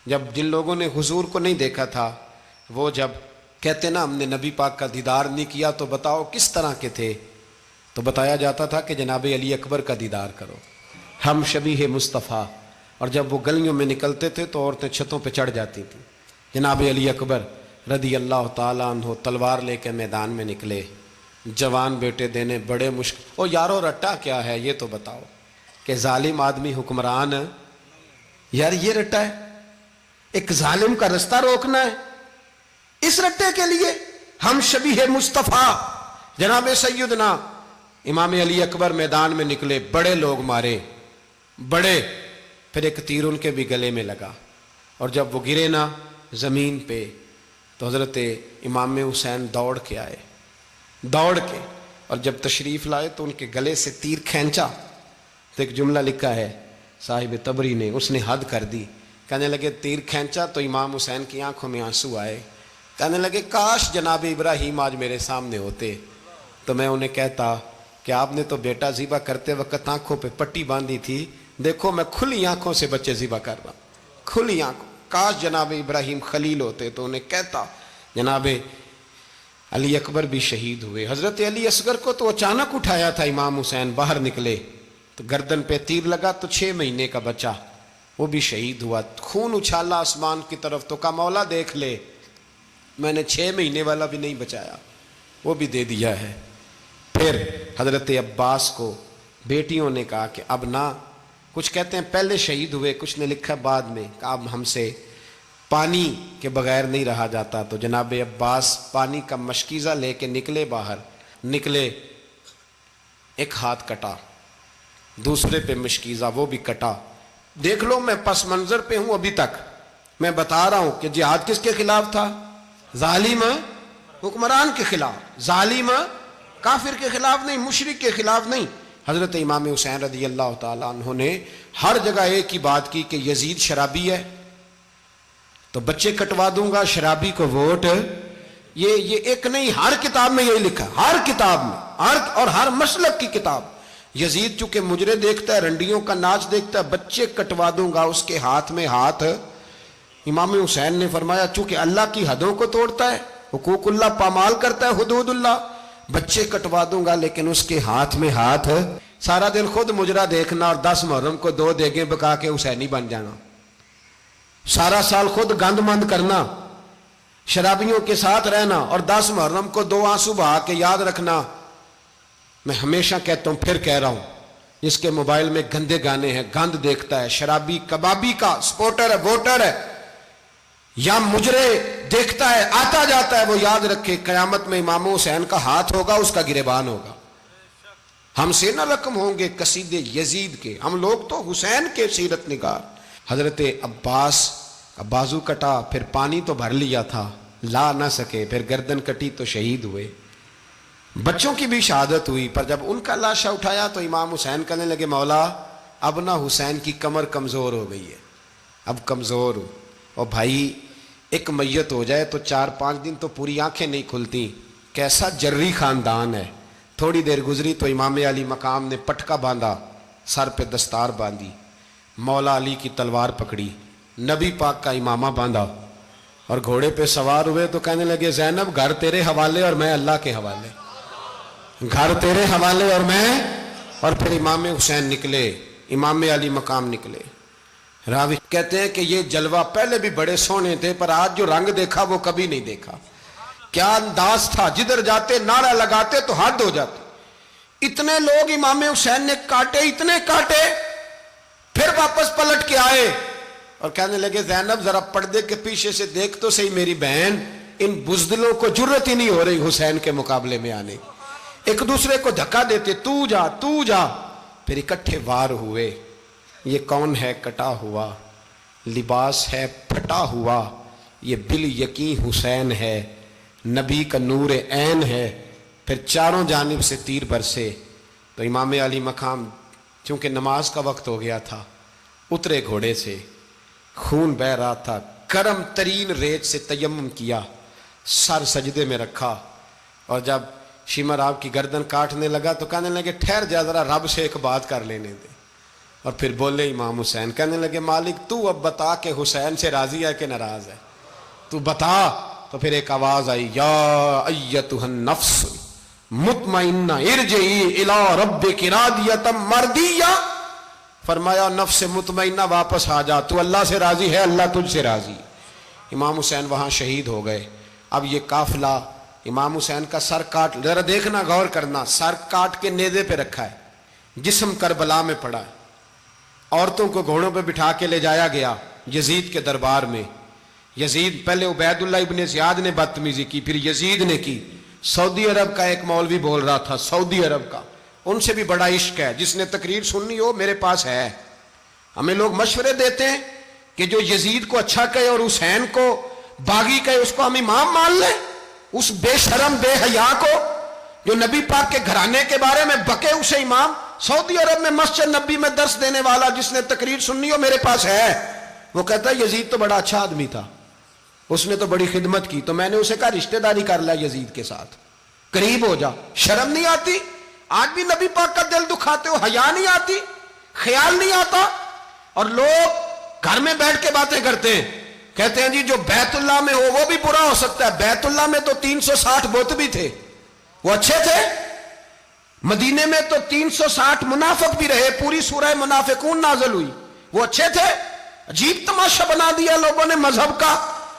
جب جن لوگوں نے حضور کو نہیں دیکھا تھا وہ جب کہتے نا ہم نے نبی پاک کا دیدار نہیں کیا تو بتاؤ کس طرح کے تھے, تو بتایا جاتا تھا کہ جناب علی اکبر کا دیدار کرو, ہم شبیہ مصطفیٰ. اور جب وہ گلیوں میں نکلتے تھے تو عورتیں چھتوں پہ چڑھ جاتی تھیں. جناب علی اکبر رضی اللہ تعالیٰ عنہ تلوار لے کے میدان میں نکلے, جوان بیٹے دینے بڑے مشکل. او یارو رٹا کیا ہے یہ تو بتاؤ, کہ ظالم آدمی حکمران, یار یہ رٹا ہے, ایک ظالم کا رستہ روکنا ہے, اس رٹے کے لیے ہم شبیہ مصطفیٰ. جناب سیدنا امام علی اکبر میدان میں نکلے, بڑے لوگ مارے, بڑے. پھر ایک تیر ان کے بھی گلے میں لگا, اور جب وہ گرے نا زمین پہ تو حضرت امام حسین دوڑ کے آئے, دوڑ کے, اور جب تشریف لائے تو ان کے گلے سے تیر کھینچا تو ایک جملہ لکھا ہے صاحب تبری نے, اس نے حد کر دی. کہنے لگے تیر کھینچا تو امام حسین کی آنکھوں میں آنسو آئے. کہنے لگے کاش جناب ابراہیم آج میرے سامنے ہوتے تو میں انہیں کہتا کہ آپ نے تو بیٹا ذبح کرتے وقت آنکھوں پہ پٹی باندھی تھی, دیکھو میں کھلی آنکھوں سے بچے ذبح کر رہا ہوں, کھلی آنکھوں. کاش جناب ابراہیم خلیل ہوتے تو انہیں کہتا. جناب علی اکبر بھی شہید ہوئے. حضرت علی اصغر کو تو اچانک اٹھایا تھا امام حسین, باہر نکلے تو گردن پہ تیر لگا تو 6 مہینے کا بچہ وہ بھی شہید ہوا. خون اچھالا آسمان کی طرف تو کہا مولا دیکھ لے, میں نے 6 مہینے والا بھی نہیں بچایا, وہ بھی دے دیا ہے. پھر حضرت عباس کو بیٹیوں نے کہا کہ اب نہ, کچھ کہتے ہیں پہلے شہید ہوئے, کچھ نے لکھا بعد میں, کہ اب ہم سے پانی کے بغیر نہیں رہا جاتا. تو جناب عباس پانی کا مشکیزہ لے کے نکلے, باہر نکلے, ایک ہاتھ کٹا, دوسرے پہ مشکیزہ وہ بھی کٹا. دیکھ لو میں پس منظر پہ ہوں ابھی تک, میں بتا رہا ہوں کہ جہاد کس کے خلاف تھا, ظالم حکمران کے خلاف, ظالم کافر کے خلاف نہیں, مشرک کے خلاف نہیں. حضرت امام حسین رضی اللہ تعالیٰ عنہ نے ہر جگہ ایک ہی بات کی کہ یزید شرابی ہے تو بچے کٹوا دوں گا, شرابی کو ووٹ. یہ ایک نہیں, ہر کتاب میں یہی لکھا, ہر کتاب میں, اور ہر مسلک کی کتاب. یزید چونکہ مجرے دیکھتا ہے, رنڈیوں کا ناچ دیکھتا ہے, بچے کٹوا دوں گا, اس کے ہاتھ میں ہاتھ. امام حسین نے فرمایا چونکہ اللہ کی حدوں کو توڑتا ہے, حقوق اللہ پامال کرتا ہے, حدود اللہ, بچے کٹوا دوں گا لیکن اس کے ہاتھ میں ہاتھ. سارا دن خود مجرا دیکھنا اور 10 محرم کو 2 دیگیں پکا کے حسینی بن جانا, سارا سال خود گند مند کرنا, شرابیوں کے ساتھ رہنا, اور 10 محرم کو 2 آنسو بہا کے یاد رکھنا. میں ہمیشہ کہتا ہوں, پھر کہہ رہا ہوں, جس کے موبائل میں گندے گانے ہیں، گند دیکھتا ہے، شرابی کبابی کا سپورٹر ہے، ووٹر ہے، یا مجرے دیکھتا ہے، آتا جاتا ہے، وہ یاد رکھے قیامت میں امام حسین کا ہاتھ ہوگا، اس کا گریبان ہوگا۔ ہم سے نہ رقم ہوں گے قصیدے یزید کے، ہم لوگ تو حسین کے سیرت نگار۔ حضرت عباس کا بازو کٹا، پھر پانی تو بھر لیا تھا، لا نہ سکے، پھر گردن کٹی تو شہید ہوئے۔ بچوں کی بھی شہادت ہوئی، پر جب ان کا لاشا اٹھایا تو امام حسین کہنے لگے مولا اب نہ حسین کی کمر کمزور ہو گئی ہے، اب کمزور ہو، اور بھائی ایک میت ہو جائے تو 4-5 دن تو پوری آنکھیں نہیں کھلتی، کیسا جری خاندان ہے۔ تھوڑی دیر گزری تو امام علی مقام نے پٹکا باندھا، سر پہ دستار باندھی، مولا علی کی تلوار پکڑی، نبی پاک کا امامہ باندھا اور گھوڑے پہ سوار ہوئے تو کہنے لگے زینب گھر تیرے حوالے اور میں اللہ کے حوالے، گھر تیرے حوالے اور میں، اور پھر امام حسین نکلے، امام علی مقام نکلے۔ راوی کہتے ہیں کہ یہ جلوہ پہلے بھی بڑے سونے تھے، پر آج جو رنگ دیکھا وہ کبھی نہیں دیکھا۔ کیا انداز تھا، جدھر جاتے نعرہ لگاتے تو حد ہو جاتے۔ اتنے لوگ امام حسین نے کاٹے، اتنے کاٹے، پھر واپس پلٹ کے آئے اور کہنے لگے زینب ذرا پردے کے پیچھے سے دیکھ تو صحیح میری بہن، ان بزدلوں کو جرت ہی نہیں ہو رہی حسین کے مقابلے میں آنے، ایک دوسرے کو دھکا دیتے، تو جا تو جا، پھر اکٹھے وار ہوئے۔ یہ کون ہے کٹا ہوا، لباس ہے پھٹا ہوا، یہ بال یقین حسین ہے، نبی کا نور عین ہے۔ پھر چاروں جانب سے تیر برسے تو امام علی مقام چونکہ نماز کا وقت ہو گیا تھا، اترے گھوڑے سے، خون بہ رہا تھا، گرم ترین ریت سے تیمم کیا، سر سجدے میں رکھا، اور جب شمر آپ کی گردن کاٹنے لگا تو کہنے لگے ٹھہر جا ذرا رب سے ایک بات کر لینے دے، اور پھر بولے امام حسین، کہنے لگے مالک تو اب بتا کہ حسین سے راضی ہے کہ ناراض ہے، تو بتا۔ تو پھر ایک آواز آئی، یا ایتھا النفس مطمئنہ ارجعی الی ربک راضیۃ مرضیہ، فرمایا نفس مطمئنہ واپس آ جا، تو اللہ سے راضی ہے، اللہ تجھ سے راضی۔ امام حسین وہاں شہید ہو گئے۔ اب یہ قافلہ امام حسین کا سر کاٹ، ذرا دیکھنا غور کرنا، سر کاٹ کے نیزے پہ رکھا ہے، جسم کربلا میں پڑا ہے، عورتوں کو گھوڑوں پہ بٹھا کے لے جایا گیا یزید کے دربار میں۔ یزید پہلے عبید اللہ ابن زیاد نے بدتمیزی کی، پھر یزید نے کی۔ سعودی عرب کا ایک مولوی بول رہا تھا، سعودی عرب کا، ان سے بھی بڑا عشق ہے، جس نے تقریر سننی ہو میرے پاس ہے۔ ہمیں لوگ مشورے دیتے ہیں کہ جو یزید کو اچھا کہے اور حسین کو باغی کہے اس کو ہم امام مان لیں، اس بے شرم بے حیا کو جو نبی پاک کے گھرانے کے بارے میں بکے اسے امام۔ سعودی عرب میں مسجد نبی میں درس دینے والا جس نے تقریر سننی ہو میرے پاس ہے، وہ کہتا ہے یزید تو بڑا اچھا آدمی تھا، اس نے تو بڑی خدمت کی، تو میں نے اسے کہا رشتہ داری کر لیا یزید کے ساتھ، قریب ہو جا۔ شرم نہیں آتی؟ آج بھی نبی پاک کا دل دکھاتے ہو، حیا نہیں آتی، خیال نہیں آتا؟ اور لوگ گھر میں بیٹھ کے باتیں کرتے ہیں، کہتے ہیں جی جو بیت اللہ میں ہو وہ بھی برا ہو سکتا ہے۔ بیت اللہ میں تو 360 بت بھی تھے، وہ اچھے تھے۔ مدینے میں تو 360 منافق بھی رہے، پوری سورہ منافقون نازل ہوئی، وہ اچھے تھے۔ عجیب تماشا بنا دیا لوگوں نے مذہب کا۔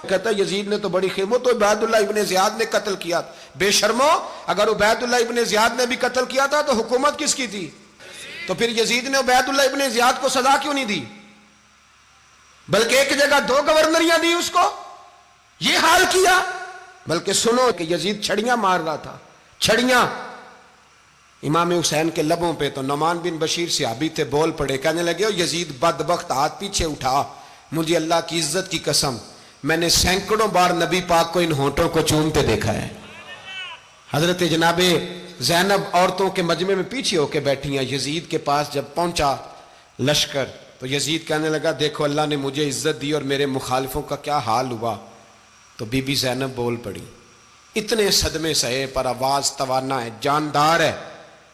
کہتا ہے یزید نے تو بڑی خدمت، تو عبید اللہ ابن زیاد نے قتل کیا۔ بے شرمو، اگر عبید اللہ ابن زیاد نے بھی قتل کیا تھا تو حکومت کس کی تھی؟ تو پھر یزید نے عبید اللہ ابن زیاد کو سزا کیوں نہیں دی، بلکہ ایک جگہ 2 گورنریاں دی اس کو، یہ حال کیا؟ بلکہ سنو کہ یزید چھڑیاں مار رہا تھا، چھڑیاں امام حسین کے لبوں پہ۔ تو نعمان بن بشیر صحابی تھے، بول پڑے، کہنے لگے یزید بدبخت ہاتھ پیچھے اٹھا، مجھے اللہ کی عزت کی قسم میں نے سینکڑوں بار نبی پاک کو ان ہونٹوں کو چومتے دیکھا ہے۔ حضرت جناب زینب عورتوں کے مجمع میں پیچھے ہو کے بیٹھی ہیں، یزید کے پاس جب پہنچا لشکر تو یزید کہنے لگا دیکھو اللہ نے مجھے عزت دی اور میرے مخالفوں کا کیا حال ہوا۔ تو بی بی زینب بول پڑی، اتنے صدمے سہے پر آواز توانا ہے، جاندار ہے،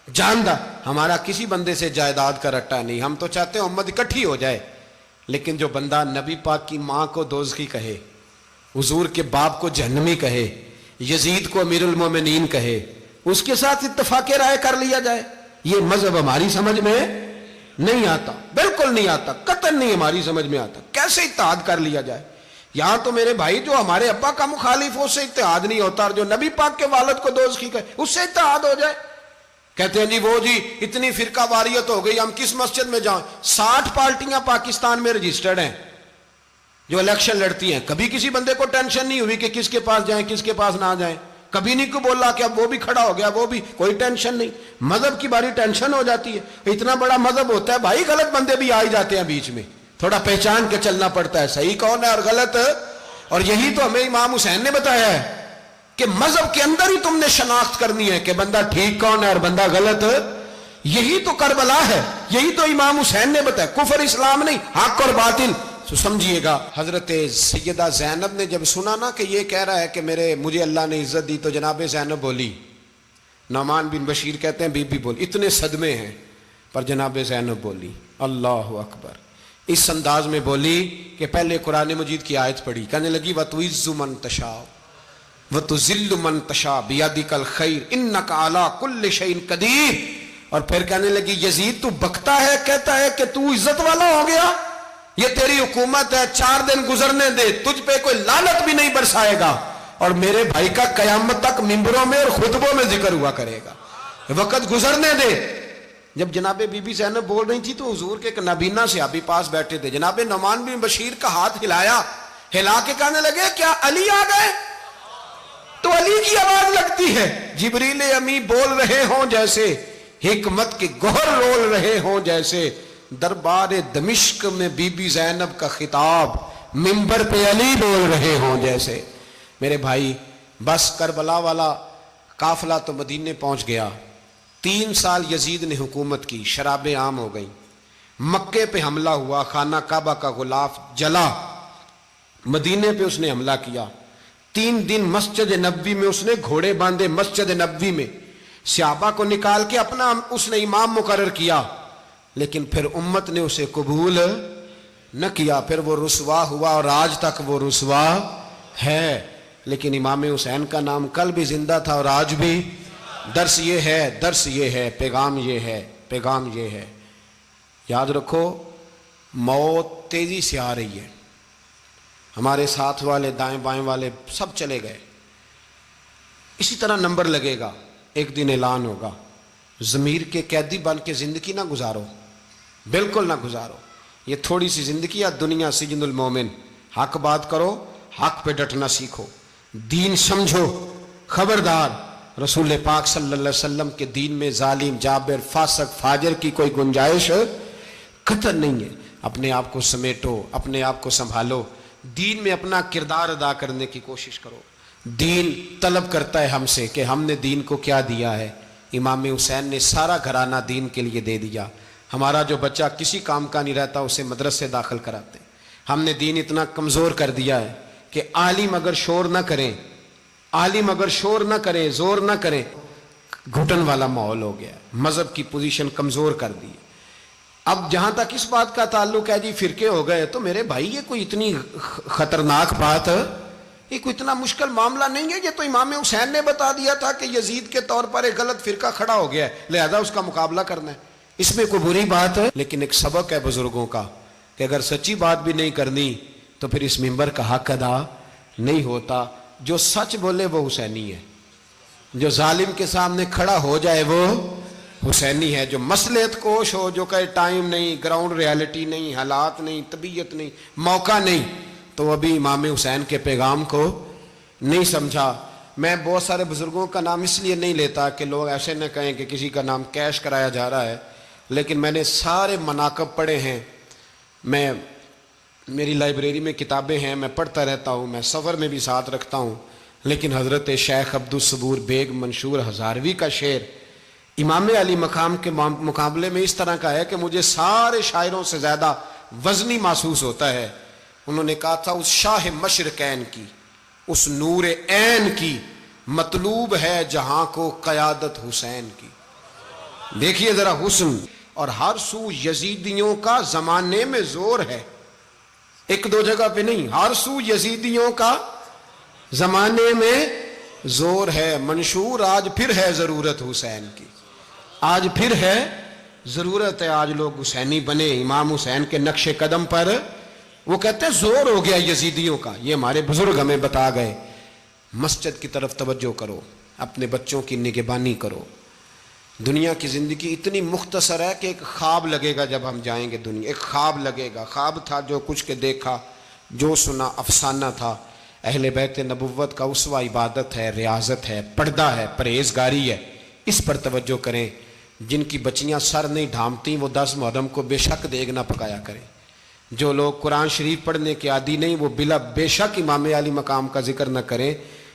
جاندار۔ ہمارا کسی بندے سے جائیداد کا رٹا نہیں، ہم تو چاہتے ہیں امت اکٹھی ہو جائے، لیکن جو بندہ نبی پاک کی ماں کو دوزخی کہے، حضور کے باپ کو جہنمی کہے، یزید کو امیر المومنین کہے، اس کے ساتھ اتفاق رائے کر لیا جائے، یہ مذہب ہماری سمجھ میں نہیں آتا، بالکل نہیں آتا، قطعاً نہیں ہماری سمجھ میں آتا۔ کیسے اتحاد کر لیا جائے؟ یہاں تو میرے بھائی جو ہمارے ابا کا مخالف ہو اس سے اتحاد نہیں ہوتا، اور جو نبی پاک کے والد کو دوزخی کہے اس سے اتحاد ہو جائے۔ کہتے ہیں جی وہ جی اتنی فرقہ واریت ہو گئی، ہم کس مسجد میں جائیں؟ 60 پارٹیاں پاکستان میں رجسٹرڈ ہیں جو الیکشن لڑتی ہیں. کبھی کسی بندے کو ٹینشن نہیں ہوئی کہ کس کے پاس جائیں کس کے پاس نہ جائیں. کبھی نہیں کو بولا کہ اب وہ بھی کھڑا ہو گیا، وہ بھی، کوئی ٹینشن نہیں. مذہب کی باری ٹینشن ہو جاتی ہے. اتنا بڑا مذہب ہوتا ہے بھائی، غلط بندے بھی آ ہی جاتے ہیں بیچ میں، تھوڑا پہچان کے چلنا پڑتا ہے صحیح کون ہے اور غلط. اور یہی تو ہمیں امام حسین نے بتایا ہے کہ مذہب کے اندر ہی تم نے شناخت کرنی ہے کہ بندہ ٹھیک کون ہے اور بندہ غلط. یہی تو کربلا ہے، یہی تو امام حسین نے بتایا. کفر اسلام نہیں، حق اور باطل. تو سمجھیے گا، حضرت سیدہ زینب نے جب سنا نا کہ یہ کہہ رہا ہے کہ مجھے اللہ نے عزت دی، تو جناب زینب بولی. نعمان بن بشیر کہتے ہیں بی بی بولی. اتنے صدمے ہیں پر جناب زینب بولی اللہ اکبر. اس انداز میں بولی کہ پہلے قرآن مجید کی آیت پڑھی، کہنے لگی وَتُعِزُّ مَن تَشَاءُ وَتُذِلُّ مَن تَشَاءُ بِيَدِكَ الْخَيْرُ إِنَّكَ عَلَىٰ كُلِّ شَيْءٍ قَدِيرٌ. اور پھر کہنے لگی یزید تو بکتا ہے، کہتا ہے کہ تو عزت والا ہو گیا، یہ تیری حکومت ہے، 4 دن گزرنے دے، تجھ پہ کوئی لعنت بھی نہیں برسائے گا، اور میرے بھائی کا قیامت تک ممبروں میں اور خطبوں میں ذکر ہوا کرے گا، وقت گزرنے دے. جب جناب بی بی زینب بول رہی تھی تو حضور کے ایک نابینا صحابی پاس بیٹھے تھے. جناب نعمان بن بشیر کا ہاتھ ہلایا، ہلا کے کہنے لگے کیا علی آ گئے؟ تو علی کی آواز لگتی ہے. جبریل امی بول رہے ہوں جیسے، حکمت کے گوہر رول رہے ہوں جیسے، دربار دمشق میں بی بی زینب کا خطاب، منبر پہ علی بول رہے ہوں جیسے. میرے بھائی بس کربلا والا قافلہ تو مدینے پہنچ گیا. 3 سال یزید نے حکومت کی، شرابیں عام ہو گئیں، مکے پہ حملہ ہوا، خانہ کعبہ کا غلاف جلا، مدینے پہ اس نے حملہ کیا. 3 دن مسجد نبوی میں اس نے گھوڑے باندھے، مسجد نبوی میں صحابہ کو نکال کے اپنا اس نے امام مقرر کیا، لیکن پھر امت نے اسے قبول نہ کیا. پھر وہ رسوا ہوا اور آج تک وہ رسوا ہے. لیکن امام حسین کا نام کل بھی زندہ تھا اور آج بھی. درس یہ ہے، پیغام یہ ہے، پیغام یہ ہے. یاد رکھو موت تیزی سے آ رہی ہے. ہمارے ساتھ والے دائیں بائیں والے سب چلے گئے. اسی طرح نمبر لگے گا، ایک دن اعلان ہوگا. ضمیر کے قیدی بن کے زندگی نہ گزارو، بالکل نہ گزارو. یہ تھوڑی سی زندگی ہے، دنیا سجن المومن. حق بات کرو، حق پہ ڈٹنا سیکھو، دین سمجھو. خبردار رسول پاک صلی اللہ علیہ وسلم کے دین میں ظالم، جابر، فاسق، فاجر کی کوئی گنجائش قطعاً نہیں ہے. اپنے آپ کو سمیٹو، اپنے آپ کو سنبھالو، دین میں اپنا کردار ادا کرنے کی کوشش کرو. دین طلب کرتا ہے ہم سے کہ ہم نے دین کو کیا دیا ہے. امام حسین نے سارا گھرانہ دین کے لیے دے دیا. ہمارا جو بچہ کسی کام کا نہیں رہتا اسے مدرسے داخل کراتے. ہم نے دین اتنا کمزور کر دیا ہے کہ عالم اگر شور نہ کریں، عالم اگر شور نہ کریں، زور نہ کریں، گھٹن والا ماحول ہو گیا. مذہب کی پوزیشن کمزور کر دی. اب جہاں تک اس بات کا تعلق ہے جی فرقے ہو گئے، تو میرے بھائی یہ کوئی اتنی خطرناک بات، یہ کوئی اتنا مشکل معاملہ نہیں ہے. یہ تو امام حسین نے بتا دیا تھا کہ یزید کے طور پر ایک غلط فرقہ کھڑا ہو گیا ہے، لہذا اس کا مقابلہ کرنا ہے. اس میں کوئی بری بات ہے، لیکن ایک سبق ہے بزرگوں کا کہ اگر سچی بات بھی نہیں کرنی تو پھر اس منبر کا حق ادا نہیں ہوتا. جو سچ بولے وہ حسینی ہے، جو ظالم کے سامنے کھڑا ہو جائے وہ حسینی ہے. جو مصلحت کوش ہو، جو کہے ٹائم نہیں، گراؤنڈ ریالٹی نہیں، حالات نہیں، طبیعت نہیں، موقع نہیں، تو ابھی امام حسین کے پیغام کو نہیں سمجھا. میں بہت سارے بزرگوں کا نام اس لیے نہیں لیتا کہ لوگ ایسے نہ کہیں کہ کسی کا نام کیش کرایا جا رہا ہے، لیکن میں نے سارے مناقب پڑھے ہیں. میری لائبریری میں کتابیں ہیں، میں پڑھتا رہتا ہوں، میں سفر میں بھی ساتھ رکھتا ہوں. لیکن حضرت شیخ عبدالصبور بیگ منشور ہزاروی کا شعر امام علی مقام کے مقابلے میں اس طرح کا ہے کہ مجھے سارے شاعروں سے زیادہ وزنی محسوس ہوتا ہے. انہوں نے کہا تھا اس شاہ مشرقین کی، اس نور عین کی، مطلوب ہے جہاں کو قیادت حسین کی. دیکھیے ذرا حسن. اور ہر سو یزیدیوں کا زمانے میں زور ہے، ایک دو جگہ پہ نہیں، ہر سو یزیدیوں کا زمانے میں زور ہے. منشور آج پھر ہے ضرورت حسین کی، آج پھر ہے ضرورت ہے. آج لوگ حسینی بنے، امام حسین کے نقش قدم پر. وہ کہتے ہیں زور ہو گیا یزیدیوں کا. یہ ہمارے بزرگ ہمیں بتا گئے. مسجد کی طرف توجہ کرو، اپنے بچوں کی نگہبانی کرو. دنیا کی زندگی اتنی مختصر ہے کہ ایک خواب لگے گا جب ہم جائیں گے دنیا، ایک خواب لگے گا، خواب تھا جو کچھ کے دیکھا، جو سنا افسانہ تھا۔ اہل بیت نبوت کا اسوہ عبادت ہے، ریاضت ہے، پردہ ہے، پرہیزگاری ہے، اس پر توجہ کریں۔ جن کی بچیاں سر نہیں ڈھانپتیں وہ 10 محرم کو بے شک دیگ نہ پکایا کریں۔ جو لوگ قرآن شریف پڑھنے کے عادی نہیں وہ بے شک امام علی مقام کا ذکر نہ کریں،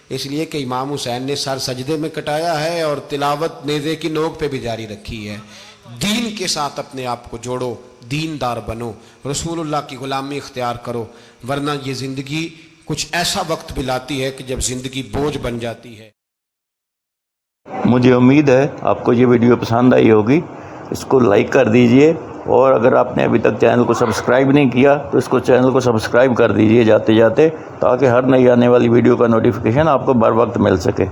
اس لیے کہ امام حسین نے سر سجدے میں کٹایا ہے اور تلاوت نیزے کی نوک پہ بھی جاری رکھی ہے۔ دین کے ساتھ اپنے آپ کو جوڑو، دیندار بنو، رسول اللہ کی غلامی اختیار کرو، ورنہ یہ زندگی کچھ ایسا وقت بھی لاتی ہے کہ جب زندگی بوجھ بن جاتی ہے۔ مجھے امید ہے آپ کو یہ ویڈیو پسند آئی ہوگی، اس کو لائک کر دیجئے، اور اگر آپ نے ابھی تک چینل کو سبسکرائب نہیں کیا تو اس کو چینل کو سبسکرائب کر دیجئے جاتے جاتے، تاکہ ہر نئی آنے والی ویڈیو کا نوٹیفیکیشن آپ کو بر وقت مل سکے۔